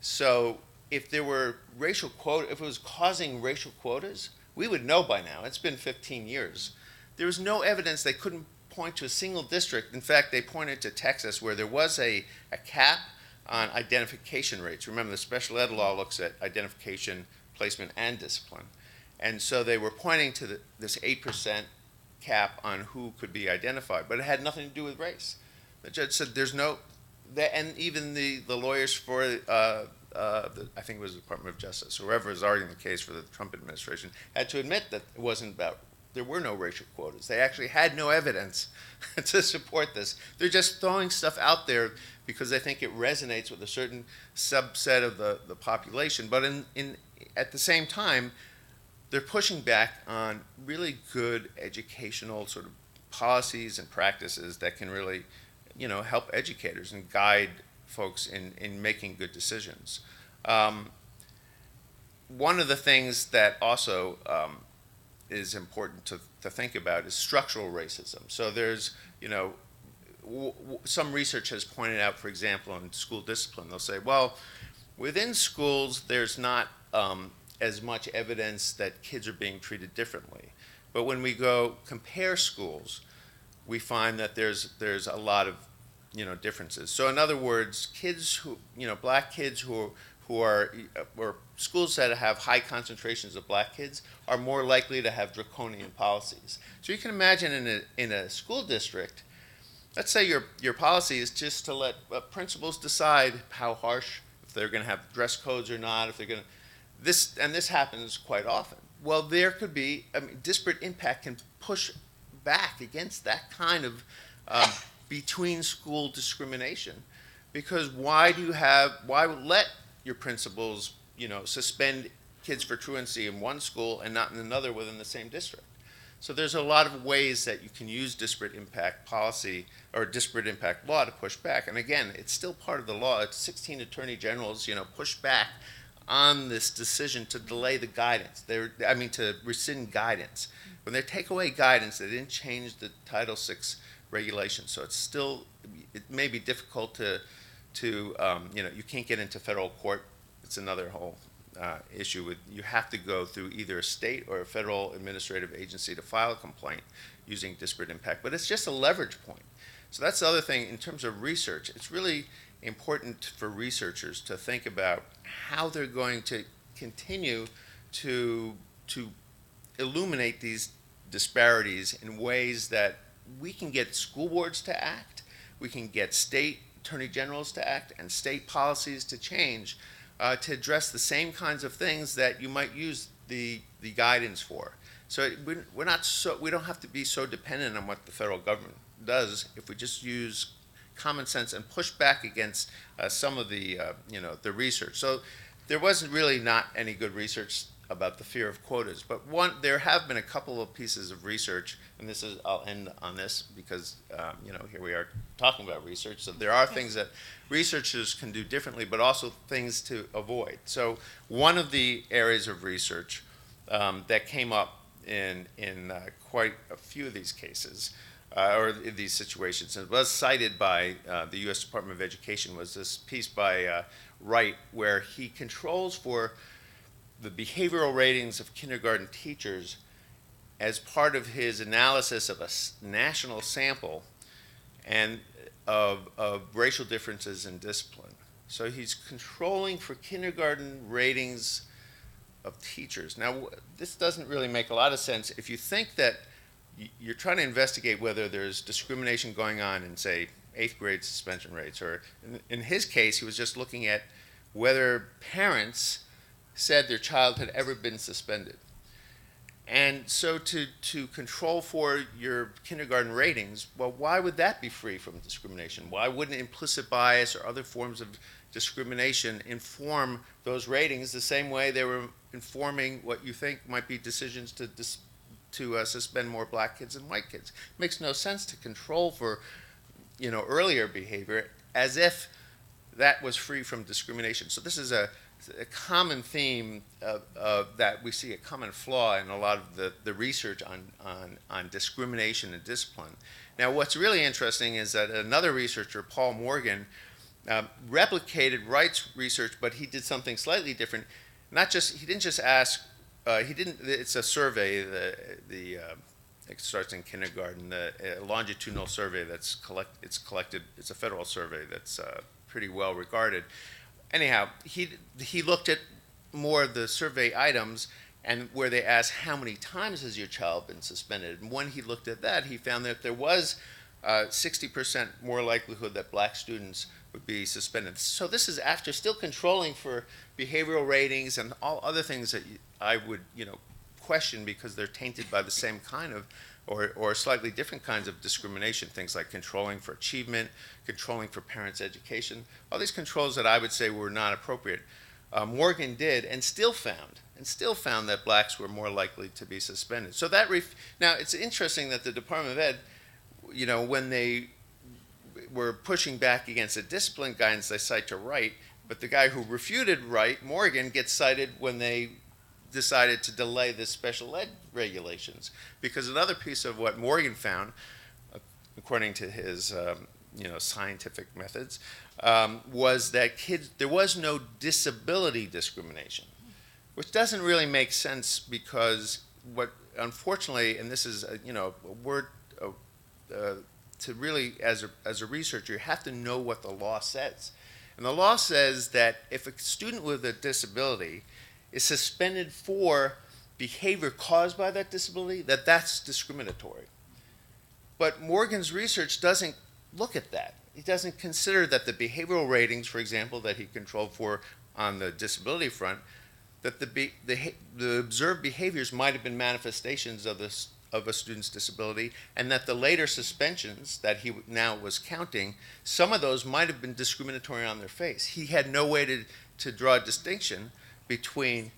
So if there were if it was causing racial quotas, we would know by now. It's been 15 years. There was no evidence. They couldn't point to a single district. In fact, they pointed to Texas, where there was a cap on identification rates. Remember, the special ed law looks at identification, placement, and discipline. And so they were pointing to this 8% cap on who could be identified, but it had nothing to do with race. The judge said and even the lawyers for, I think it was the Department of Justice, whoever is arguing the case for the Trump administration, had to admit that it wasn't there were no racial quotas. They actually had no evidence to support this. They're just throwing stuff out there because they think it resonates with a certain subset of the population. But at the same time, they're pushing back on really good educational sort of policies and practices that can really, help educators and guide folks in making good decisions. One of the things that also is important to think about is structural racism. So there's, some research has pointed out, for example, on school discipline, they'll say, well, within schools, there's not as much evidence that kids are being treated differently. But when we go compare schools, we find that there's a lot of, differences. So in other words, kids who, black kids who are, or schools that have high concentrations of black kids are more likely to have draconian policies. So you can imagine in a school district, let's say your policy is just to let principals decide how harsh, if they're going to have dress codes or not, if they're going to, this happens quite often. Well, there could be, disparate impact can push back against that kind of between school discrimination, because why let your principals, suspend kids for truancy in one school and not in another within the same district? So there's a lot of ways that you can use disparate impact policy or disparate impact law to push back. And again, it's still part of the law. It's 16 attorney generals, push back on this decision to delay the guidance. To rescind guidance. When they take away guidance, they didn't change the Title VI regulation. So it may be difficult to you can't get into federal court. It's another whole issue. You have to go through either a state or a federal administrative agency to file a complaint using disparate impact. But it's just a leverage point. So that's the other thing in terms of research. It's really important for researchers to think about how they're going to continue to illuminate these disparities in ways that we can get school boards to act, we can get state attorney generals to act, and state policies to change to address the same kinds of things that you might use the guidance for. So we don't have to be so dependent on what the federal government does if we just use common sense and push back against some of the research. So there wasn't really not any good research about the fear of quotas, but there have been a couple of pieces of research, and I'll end on this because here we are talking about research. So there are things that researchers can do differently, but also things to avoid. So one of the areas of research that came up in quite a few of these cases or these situations, and was cited by the U.S. Department of Education, was this piece by Wright, where he controls for the behavioral ratings of kindergarten teachers as part of his analysis of a national sample and of racial differences in discipline. So he's controlling for kindergarten ratings of teachers. Now, this doesn't really make a lot of sense if you think that you're trying to investigate whether there's discrimination going on in, say, 8th grade suspension rates, or in his case, he was just looking at whether parents said their child had ever been suspended. And so to control for your kindergarten ratings, well, why would that be free from discrimination? Why wouldn't implicit bias or other forms of discrimination inform those ratings the same way they were informing what you think might be decisions to suspend more black kids than white kids? It makes no sense to control for, earlier behavior as if that was free from discrimination. So this is a common theme that we see, a common flaw in a lot of the research on discrimination and discipline. Now, what's really interesting is that another researcher, Paul Morgan, replicated Wright's research, but he did something slightly different. He didn't just ask. It's a survey. It starts in kindergarten. A longitudinal survey that's collected. It's a federal survey that's pretty well regarded. Anyhow, he looked at more of the survey items and where they asked how many times has your child been suspended. And when he looked at that, he found that there was 60% more likelihood that black students would be suspended. So this is after still controlling for behavioral ratings and all other things that I would question because they're tainted by the same kind of or slightly different kinds of discrimination, things like controlling for achievement, controlling for parents' education, all these controls that I would say were not appropriate. Morgan did and still found that blacks were more likely to be suspended. So now it's interesting that the Department of Ed, when they were pushing back against the discipline guidance, they cite to Wright, but the guy who refuted Wright, Morgan, gets cited when they decided to delay the special ed regulations. Because another piece of what Morgan found, according to his scientific methods, was that there was no disability discrimination, which doesn't really make sense because unfortunately, and this is a word to really, as a researcher, you have to know what the law says. And the law says that if a student with a disability is suspended for behavior caused by that disability, that's discriminatory. But Morgan's research doesn't look at that. He doesn't consider that the behavioral ratings, for example, that he controlled for on the disability front, that the observed behaviors might have been manifestations of a student's disability, and that the later suspensions that he now was counting, some of those might have been discriminatory on their face. He had no way to draw a distinction between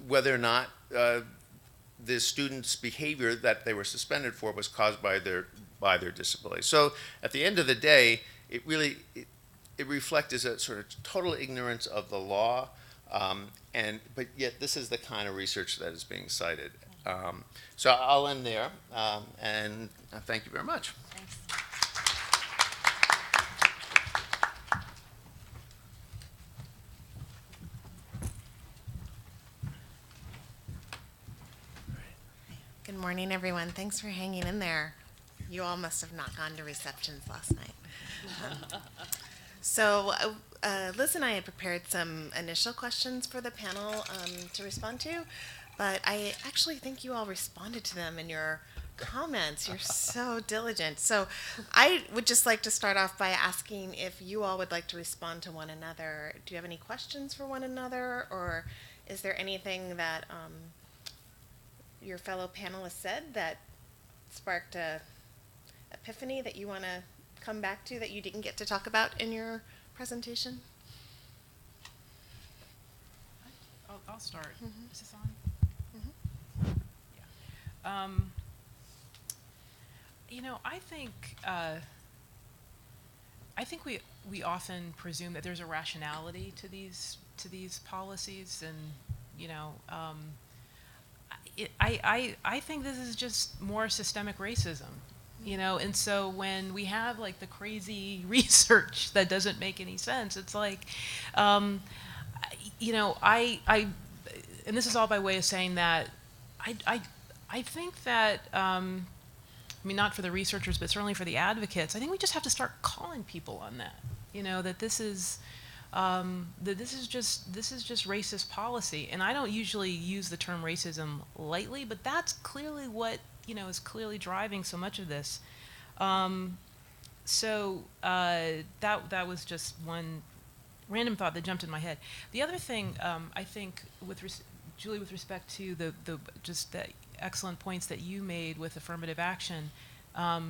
whether or not the student's behavior that they were suspended for was caused by their disability. So at the end of the day, it reflects a sort of total ignorance of the law, but yet this is the kind of research that is being cited. So I'll end there, and thank you very much. Thanks. Good morning, everyone. Thanks for hanging in there. You all must have not gone to receptions last night. So Liz and I had prepared some initial questions for the panel to respond to, but I actually think you all responded to them in your comments. You're so diligent. So I would just like to start off by asking if you all would like to respond to one another. Do you have any questions for one another, or is there anything that your fellow panelists said that sparked a epiphany that you want to come back to that you didn't get to talk about in your presentation? I'll start. Mm-hmm. Is this on? Mm-hmm. Yeah. I think we often presume that there's a rationality to these policies, and I think this is just more systemic racism, and so when we have like the crazy research that doesn't make any sense, it's like, and this is all by way of saying that I think that, not for the researchers, but certainly for the advocates, I think we just have to start calling people on that, that this is just racist policy. And I don't usually use the term racism lightly, but that's clearly what is clearly driving so much of this. So that was just one random thought that jumped in my head. The other thing, I think, Julie, with respect to the excellent points that you made with affirmative action, I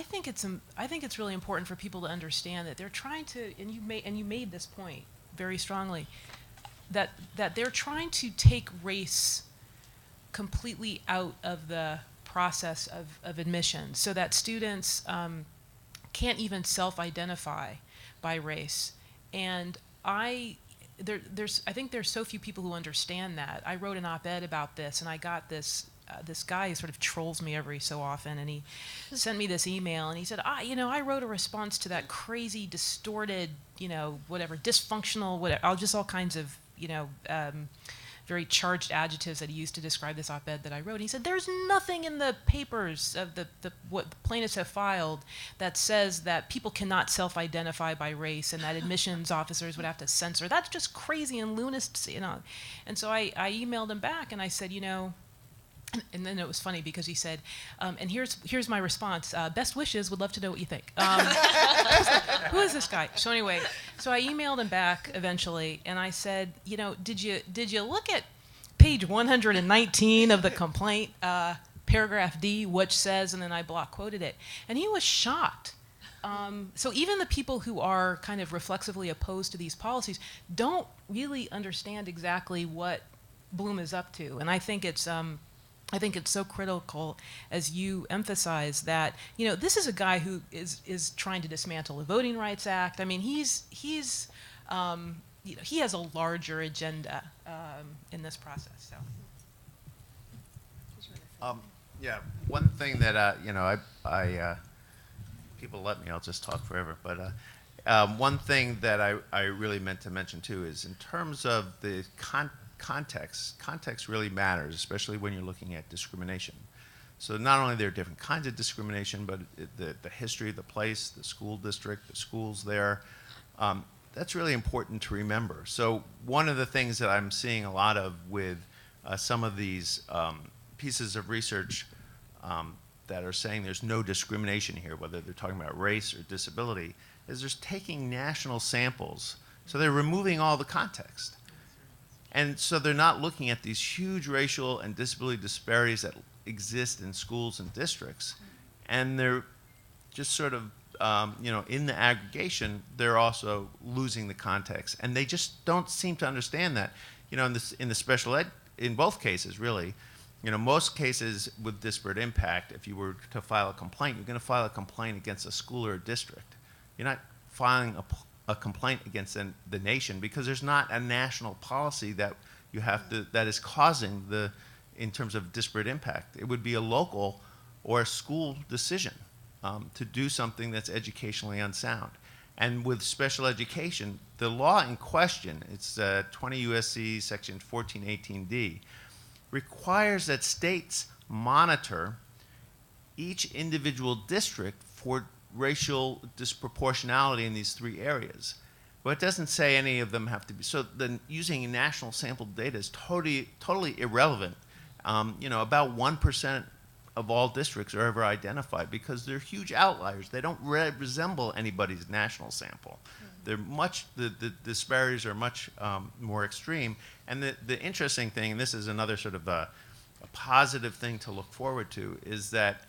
think it's really important for people to understand that they're trying to, and you made this point very strongly, that they're trying to take race completely out of the process of admission, so that students can't even self-identify by race. And I think there's so few people who understand that. I wrote an op-ed about this, and I got this guy who sort of trolls me every so often, and he sent me this email, and he said, I wrote a response to that crazy, distorted, dysfunctional, all kinds of, very charged adjectives that he used to describe this op-ed that I wrote. And he said, there's nothing in the papers of what the plaintiffs have filed that says that people cannot self-identify by race and that admissions officers would have to censor. That's just crazy and lunacy, And so I emailed him back and I said, and then it was funny because he said, and here's my response. Best wishes, would love to know what you think. Who is this guy? So anyway, I emailed him back eventually, and I said, did you look at page 119 of the complaint, paragraph D, which says, and then I block quoted it, and he was shocked. So even the people who are kind of reflexively opposed to these policies don't really understand exactly what Bloom is up to, and I think it's so critical, as you emphasize, that this is a guy who is trying to dismantle the Voting Rights Act. I mean, he has a larger agenda in this process. So. Yeah, one thing that I people let me, I'll just talk forever. But one thing that I really meant to mention too is in terms of the context really matters, especially when you're looking at discrimination. So not only are there different kinds of discrimination, but the history, the place, the school district, the schools there, that's really important to remember. So one of the things that I'm seeing a lot of with some of these pieces of research that are saying there's no discrimination here, whether they're talking about race or disability, is they're taking national samples. So they're removing all the context. And so they're not looking at these huge racial and disability disparities that exist in schools and districts. And they're just sort of, in the aggregation, they're also losing the context. And they just don't seem to understand that. In the special ed, in both cases, really, most cases with disparate impact, if you were to file a complaint, you're going to file a complaint against a school or a district. You're not filing a complaint against the nation, because there's not a national policy that that is causing in terms of disparate impact. It would be a local or a school decision to do something that's educationally unsound. And with special education, the law in question, it's 20 U.S.C. section 1418D, requires that states monitor each individual district for racial disproportionality in these three areas. But it doesn't say any of them have to be. So then using national sample data is totally irrelevant. About 1% of all districts are ever identified because they're huge outliers. They don't resemble anybody's national sample. They're the disparities are much more extreme. And the interesting thing, and this is another sort of a positive thing to look forward to, is that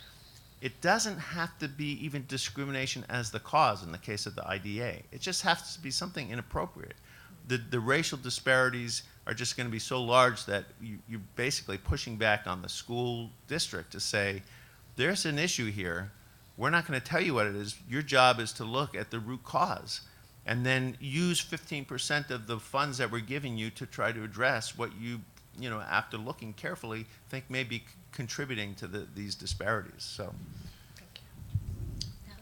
it doesn't have to be even discrimination as the cause in the case of the IDA. It just has to be something inappropriate. The racial disparities are just going to be so large that you're basically pushing back on the school district to say, there's an issue here. We're not going to tell you what it is. Your job is to look at the root cause and then use 15% of the funds that we're giving you to try to address what you after looking carefully, think may be contributing to these disparities. So, Thank you.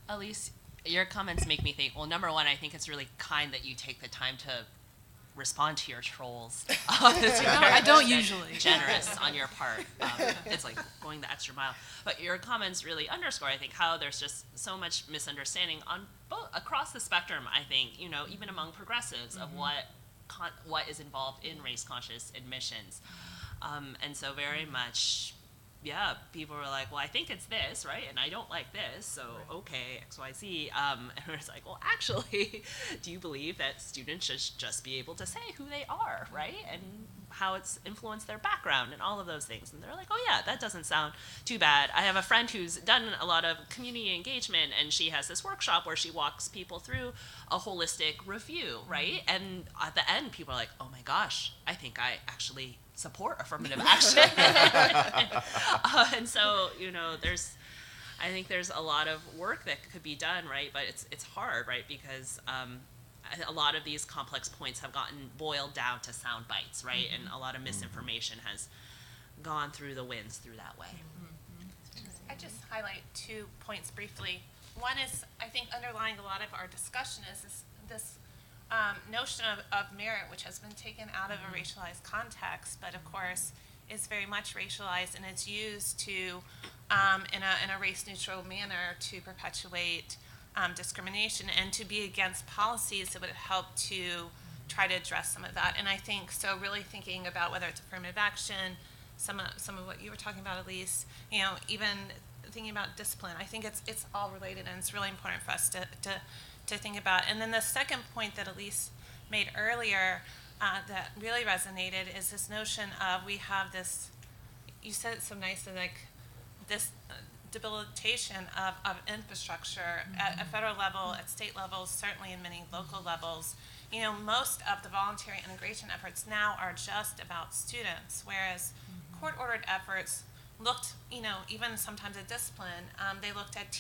Elise, your comments make me think, well, number one, I think it's really kind that you take the time to respond to your trolls. I don't usually. Generous on your part. It's like going the extra mile. But your comments really underscore, I think, how there's just so much misunderstanding on both across the spectrum, I think, even among progressives of what is involved in race-conscious admissions. And so very much yeah, people were like, well, I think it's this, right? And I don't like this, so okay, XYZ. And it's like, well, actually, do you believe that students should just be able to say who they are, right? And how it's influenced their background and all of those things. And they're like, oh yeah, that doesn't sound too bad. I have a friend who's done a lot of community engagement, and she has this workshop where she walks people through a holistic review, right? And at the end, people are like, oh my gosh, I think I actually support affirmative action. And so, I think there's a lot of work that could be done, right? But it's hard, right? Because a lot of these complex points have gotten boiled down to sound bites, right? And a lot of misinformation has gone through the winds through that way. I just highlight 2 points briefly. One is, I think underlying a lot of our discussion is this notion of merit, which has been taken out of a racialized context, but of course is very much racialized, and it's used to, in a race-neutral manner, to perpetuate discrimination and to be against policies that would help to try to address some of that. And I think, so really thinking about whether it's affirmative action, some of what you were talking about, Elise, even thinking about discipline, I think it's all related, and it's really important for us to think about. And then the second point that Elise made earlier that really resonated is this notion of we have this, you said it so nicely, like this debilitation of infrastructure at a federal level, at state levels, certainly in many local levels. Most of the voluntary integration efforts now are just about students, whereas court-ordered efforts looked, even sometimes at discipline, they looked at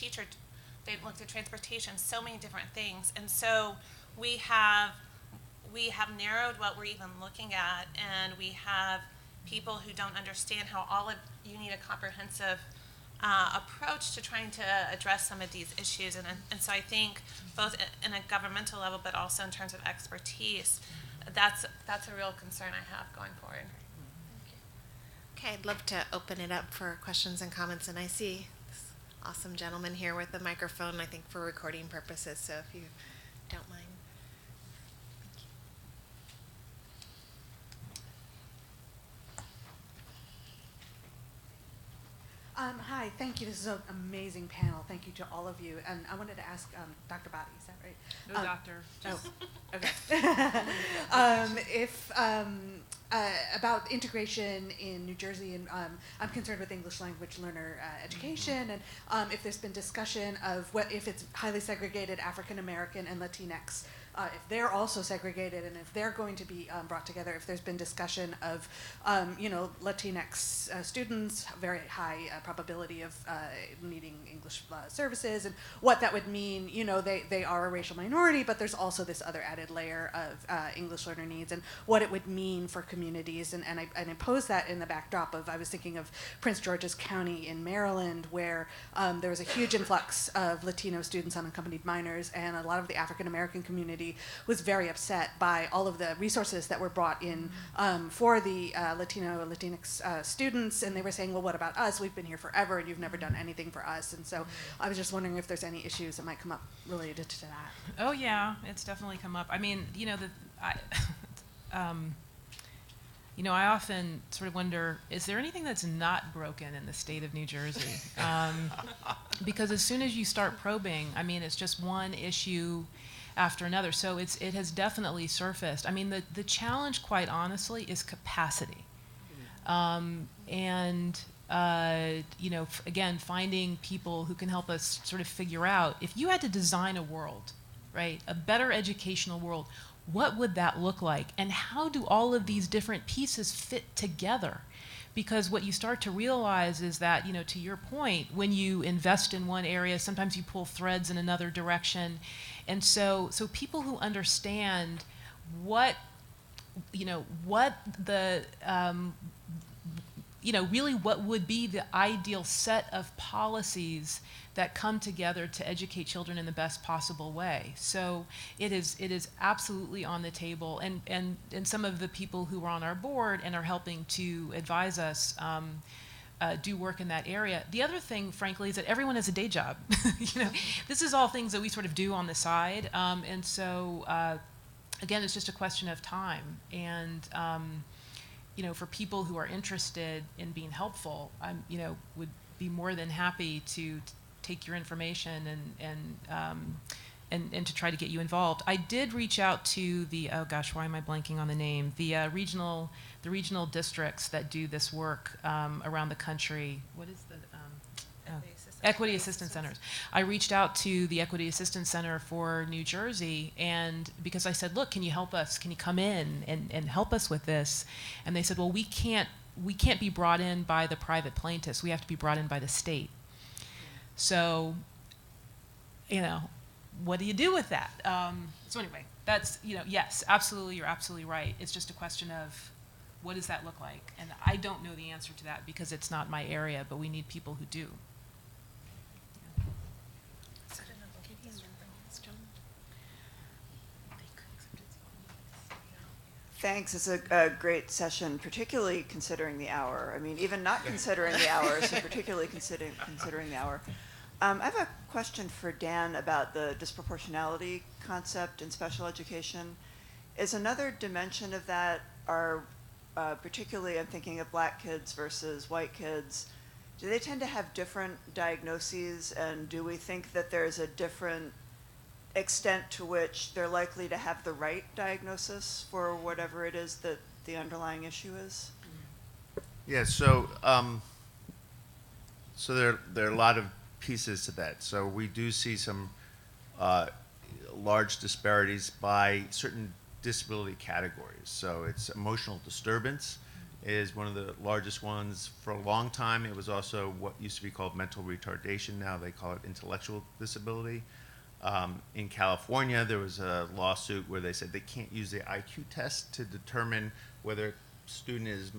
they looked at transportation, so many different things. And so we have narrowed what we're even looking at, and we have people who don't understand how you need a comprehensive approach to trying to address some of these issues. And so I think both in a governmental level, but also in terms of expertise, that's a real concern I have going forward. Okay, I'd love to open it up for questions and comments, and I see this awesome gentleman here with the microphone, I think for recording purposes, so if you don't mind. Hi, thank you. This is an amazing panel. Thank you to all of you. And I wanted to ask Dr. Body, is that right? No, doctor. About integration in New Jersey, and I'm concerned with English language learner education, and if there's been discussion of if it's highly segregated African American and Latinx, if they're also segregated, and if they're going to be brought together, if there's been discussion of, Latinx students, very high probability of needing English services, and what that would mean. They are a racial minority, but there's also this other added layer of English learner needs, and what it would mean for communities. And I pose that in the backdrop of, I was thinking of Prince George's County in Maryland, where there was a huge influx of Latino students, unaccompanied minors, and a lot of the African American community was very upset by all of the resources that were brought in for the Latinx students, and they were saying, well, what about us? We've been here forever, and you've never done anything for us. And so I was just wondering if there's any issues that might come up related to that. Oh yeah, it's definitely come up. I mean, I often sort of wonder, is there anything that's not broken in the state of New Jersey? Because as soon as you start probing, I mean, it's just one issue after another. So it has definitely surfaced. I mean, the challenge, quite honestly, is capacity. Again, finding people who can help us sort of figure out, if you had to design a world, right, a better educational world, what would that look like? And how do all of these different pieces fit together? Because what you start to realize is that, to your point, when you invest in one area, sometimes you pull threads in another direction. And so people who understand really what would be the ideal set of policies that come together to educate children in the best possible way. So it is absolutely on the table, and some of the people who are on our board and are helping to advise us do work in that area. The other thing, frankly, is that everyone has a day job. This is all things that we sort of do on the side, and so again, it's just a question of time. And for people who are interested in being helpful, I'm, would be more than happy to take your information and to try to get you involved. I did reach out to the, oh gosh, why am I blanking on the name? The regional districts that do this work around the country. What is the Equity Assistance Centers. I reached out to the Equity Assistance Center for New Jersey, and because I said, look, can you help us? Can you come in and help us with this? And they said, well, we can't be brought in by the private plaintiffs. We have to be brought in by the state. So, what do you do with that? So anyway, that's, yes, absolutely, you're absolutely right. It's just a question of what does that look like? And I don't know the answer to that because it's not my area, but we need people who do. Thanks. It's a great session, particularly considering the hour. I mean, even not considering the hour, so particularly considering the hour. I have a question for Dan about the disproportionality concept in special education. Is another dimension of that particularly I'm thinking of black kids versus white kids, do they tend to have different diagnoses, and do we think that there's a different extent to which they're likely to have the right diagnosis for whatever it is that the underlying issue is? Yeah, so there are a lot of pieces to that. So we do see some large disparities by certain disability categories. So it's emotional disturbance is one of the largest ones. For a long time, it was also what used to be called mental retardation. Now they call it intellectual disability. In California, there was a lawsuit where they said they can't use the IQ test to determine whether a student is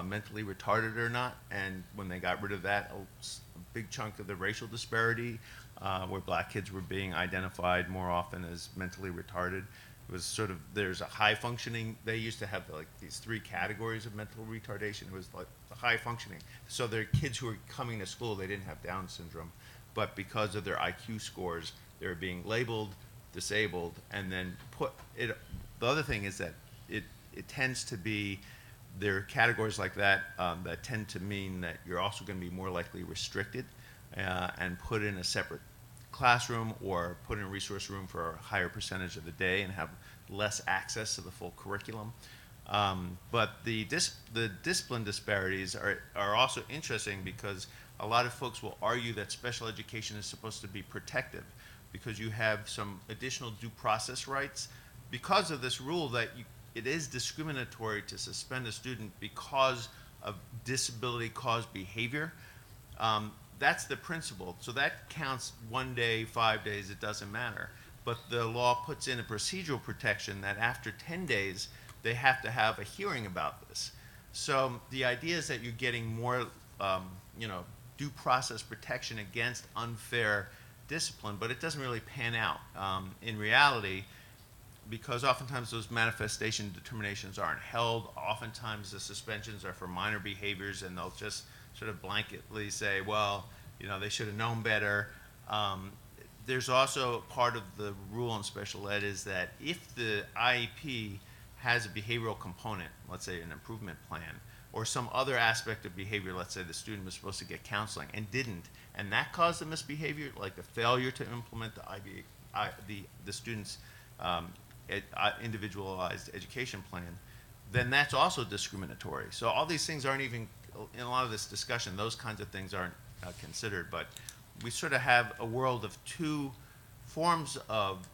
mentally retarded or not. And when they got rid of that, a big chunk of the racial disparity, where black kids were being identified more often as mentally retarded, it was sort of, there's a high functioning, they used to have like these 3 categories of mental retardation. It was like the high functioning. So they're kids who were coming to school, they didn't have Down syndrome, but because of their IQ scores, they were being labeled disabled and then put it. The other thing is that it tends to be, there are categories like that that tend to mean that you're also going to be more likely restricted and put in a separate classroom or put in a resource room for a higher percentage of the day and have less access to the full curriculum. But the discipline disparities are also interesting because a lot of folks will argue that special education is supposed to be protective because you have some additional due process rights because of this rule that it is discriminatory to suspend a student because of disability-caused behavior. That's the principle. So that counts 1 day, 5 days, it doesn't matter. But the law puts in a procedural protection that after 10 days, they have to have a hearing about this. So the idea is that you're getting more, due process protection against unfair discipline, but it doesn't really pan out in reality because oftentimes those manifestation determinations aren't held. Oftentimes the suspensions are for minor behaviors and they'll just sort of blanketly say, well, they should have known better. There's also part of the rule in special ed is that if the IEP has a behavioral component, let's say an improvement plan, or some other aspect of behavior, let's say the student was supposed to get counseling and didn't, and that caused the misbehavior, like the failure to implement the student's individualized education plan, then that's also discriminatory. So all these things aren't even, in a lot of this discussion, those kinds of things aren't considered, but we sort of have a world of 2 forms of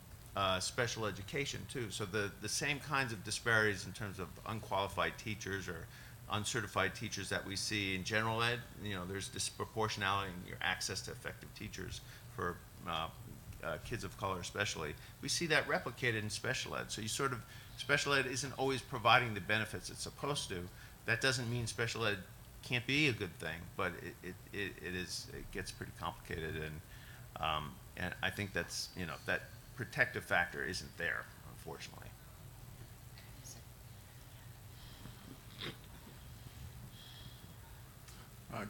special education too. So the same kinds of disparities in terms of unqualified teachers or uncertified teachers that we see in general ed, there's disproportionality in your access to effective teachers for kids of color especially. We see that replicated in special ed. So special ed isn't always providing the benefits it's supposed to. That doesn't mean special ed can't be a good thing, but it gets pretty complicated, and I think that's, that protective factor isn't there, unfortunately.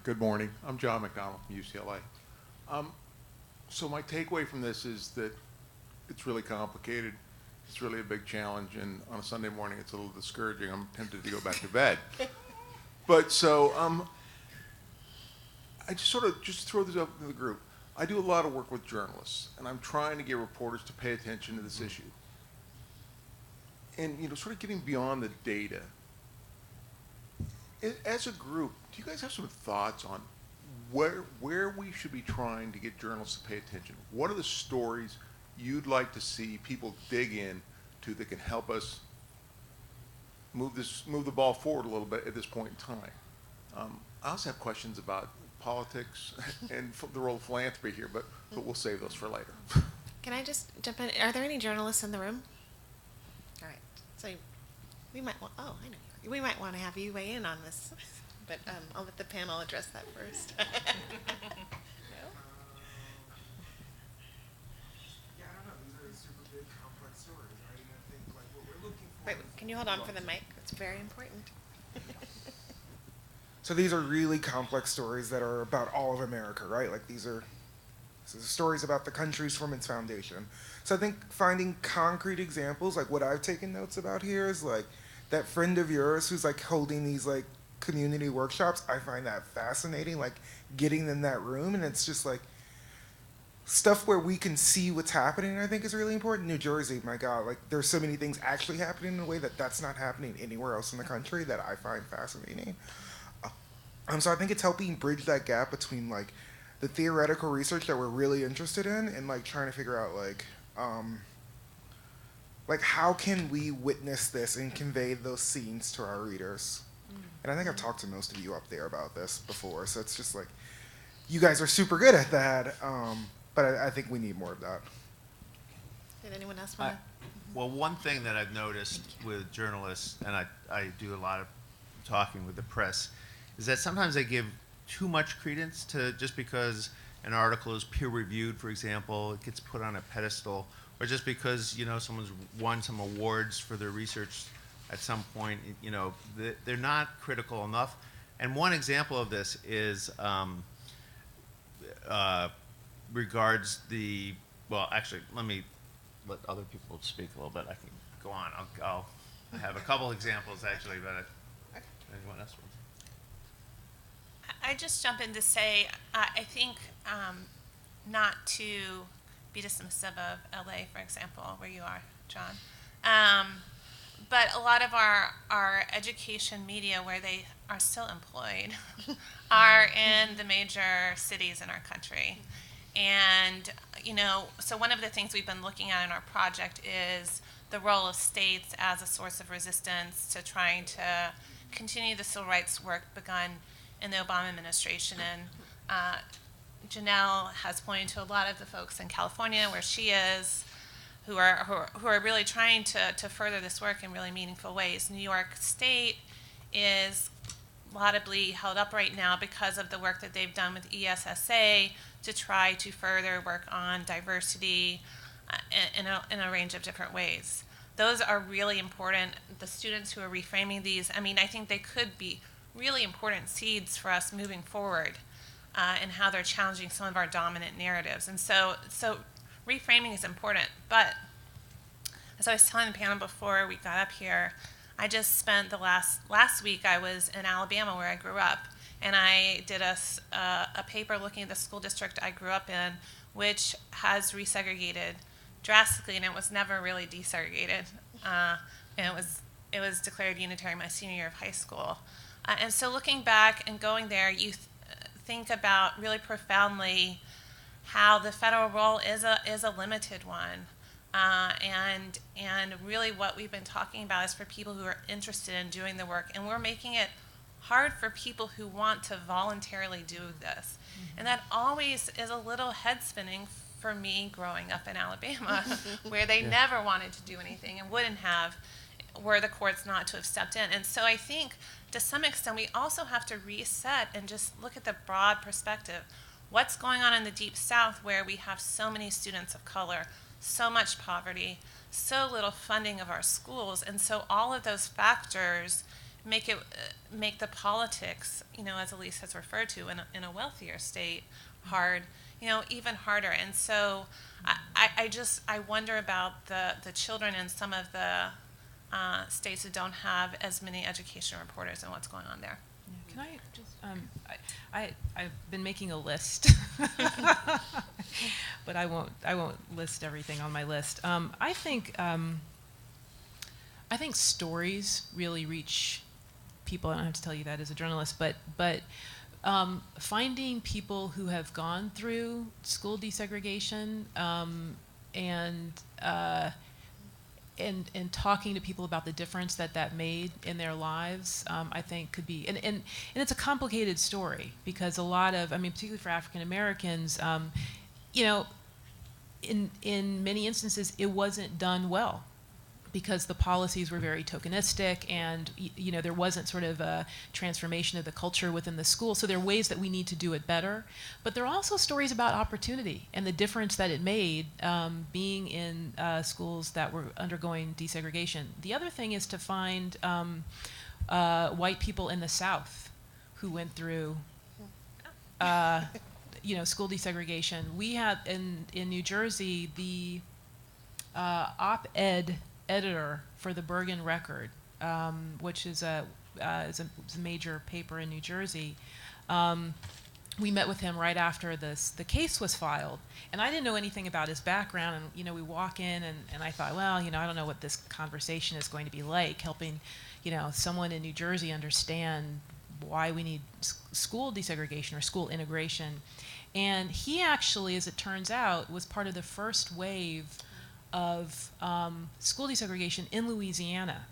Good morning. I'm John McDonald from UCLA. So my takeaway from this is that it's really complicated. It's really a big challenge, and on a Sunday morning, it's a little discouraging. I'm tempted to go back to bed. But so, I just sort of just throw this up to the group. I do a lot of work with journalists, and I'm trying to get reporters to pay attention to this issue. And, you know, sort of getting beyond the data. As a group, do you guys have some thoughts on where we should be trying to get journalists to pay attention? What are the stories you'd like to see people dig in to that can help us move the ball forward a little bit at this point in time? I also have questions about politics and the role of philanthropy here, but we'll save those for later. Can I just jump in? Are there any journalists in the room? All right. So we might want, oh, I know. We might want to have you weigh in on this, but I'll let the panel address that first. Yeah, I don't know. These are super big, complex stories, right? And I think like what we're looking for. Wait, can you hold on for the mic? It's very important. So these are really complex stories that are about all of America, right? Like these are stories about the countries from its foundation. So I think finding concrete examples, like what I've taken notes about here is like that friend of yours who's like holding these like community workshops. I find that fascinating, like getting in that room, and it's just like stuff where we can see what's happening, I think is really important. New Jersey, my God, like there's so many things actually happening in a way that's not happening anywhere else in the country that I find fascinating. So I think it's helping bridge that gap between like the theoretical research that we're really interested in and like trying to figure out like how can we witness this and convey those scenes to our readers. And I think I've talked to most of you up there about this before, so it's just like you guys are super good at that, but I think we need more of that. Did anyone else want to? Well, one thing that I've noticed with journalists, and I do a lot of talking with the press, is that sometimes they give too much credence to just because an article is peer-reviewed, for example, it gets put on a pedestal, or just because, you know, someone's won some awards for their research at some point, you know, they're not critical enough. And one example of this is regards the, well, actually, let me let other people speak a little bit. I can go on. I'll have a couple examples, actually, but anyone else wants? I just jump in to say, I think not to be dismissive of LA, for example, where you are, John. But a lot of our education media, where they are still employed, are in the major cities in our country. And, you know, so one of the things we've been looking at in our project is the role of states as a source of resistance to trying to continue the civil rights work begun in the Obama administration. And Janelle has pointed to a lot of the folks in California, where she is, who are really trying to further this work in really meaningful ways. New York State is laudably held up right now because of the work that they've done with ESSA to try to further work on diversity in a range of different ways. Those are really important. The students who are reframing these, I mean, I think they could be really important seeds for us moving forward and how they're challenging some of our dominant narratives. And so reframing is important. But as I was telling the panel before we got up here, I just spent the last week, I was in Alabama, where I grew up, and I did a paper looking at the school district I grew up in, which has resegregated drastically, and it was never really desegregated. And it was declared unitary my senior year of high school. And so looking back and going there, you think about really profoundly how the federal role is a limited one. And really what we've been talking about is for people who are interested in doing the work, and we're making it hard for people who want to voluntarily do this. Mm-hmm. And that always is a little head spinning for me growing up in Alabama, where they never wanted to do anything and wouldn't have, were the courts not to have stepped in. And so I think to some extent we also have to reset and just look at the broad perspective. What's going on in the Deep South, where we have so many students of color, so much poverty, so little funding of our schools, and so all of those factors make the politics, you know, as Elise has referred to, in a wealthier state, hard. even harder. And so I wonder about the children in some of the states that don't have as many education reporters and what's going on there. Can I just, I've been making a list, but I won't list everything on my list. I think stories really reach people. I don't have to tell you that as a journalist, but finding people who have gone through school desegregation and talking to people about the difference that made in their lives, I think could be, and it's a complicated story because a lot of, particularly for African Americans, in many instances it wasn't done well because the policies were very tokenistic and there wasn't sort of a transformation of the culture within the school. So there are ways that we need to do it better. But there are also stories about opportunity and the difference that it made being in schools that were undergoing desegregation. The other thing is to find white people in the South who went through school desegregation. We had in New Jersey the op-ed editor for the Bergen Record, which is a major paper in New Jersey. We met with him right after the case was filed, and I didn't know anything about his background. And we walk in, and I thought, well, I don't know what this conversation is going to be like, helping someone in New Jersey understand why we need school desegregation or school integration. And he actually, as it turns out, was part of the first wave of school desegregation in Louisiana.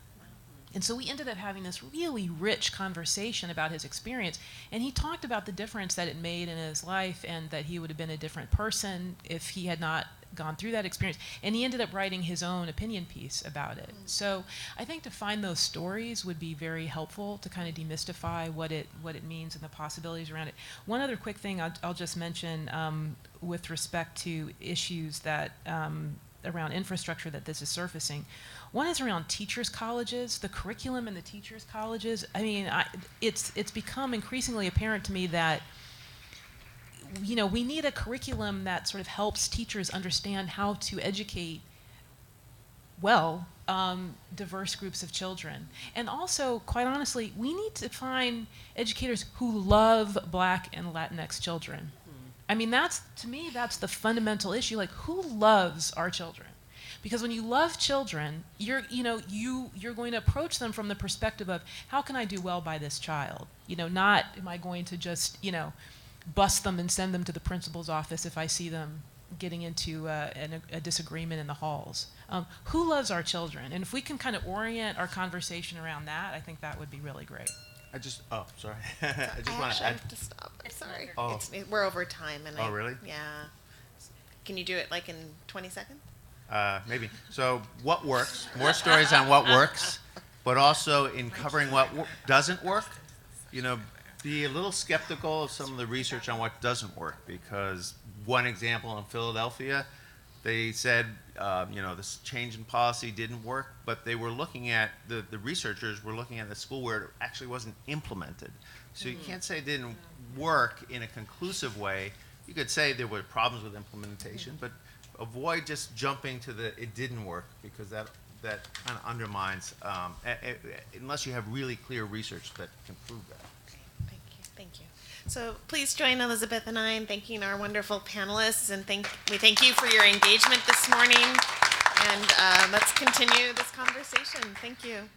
And so we ended up having this really rich conversation about his experience. And he talked about the difference that it made in his life and that he would have been a different person if he had not gone through that experience. And he ended up writing his own opinion piece about it. So I think to find those stories would be very helpful to kind of demystify what it means and the possibilities around it. One other quick thing I'll just mention with respect to issues that around infrastructure that this is surfacing. One is around teachers' colleges, the curriculum in the teachers' colleges. It's become increasingly apparent to me that we need a curriculum that sort of helps teachers understand how to educate diverse groups of children. And also, quite honestly, we need to find educators who love Black and Latinx children. To me, that's the fundamental issue. Like, who loves our children? Because when you love children, you're going to approach them from the perspective of, how can I do well by this child? Not am I going to just, bust them and send them to the principal's office if I see them getting into a disagreement in the halls. Who loves our children? And if we can kind of orient our conversation around that, I think that would be really great. Sorry. I actually have to stop. I'm sorry. We're over time. And really? Yeah. Can you do it like in 20 seconds? Maybe. So what works? More stories on what works, but also in covering what doesn't work. Be a little skeptical of some of the research on what doesn't work, because one example in Philadelphia, they said, this change in policy didn't work, but they were looking at, the researchers were looking at the school where it actually wasn't implemented. So you can't say it didn't work in a conclusive way. You could say there were problems with implementation, but avoid just jumping to it didn't work, because that kind of undermines, unless you have really clear research that can prove that. Thank you. So please join Elizabeth and I in thanking our wonderful panelists, and we thank you for your engagement this morning, and let's continue this conversation. Thank you.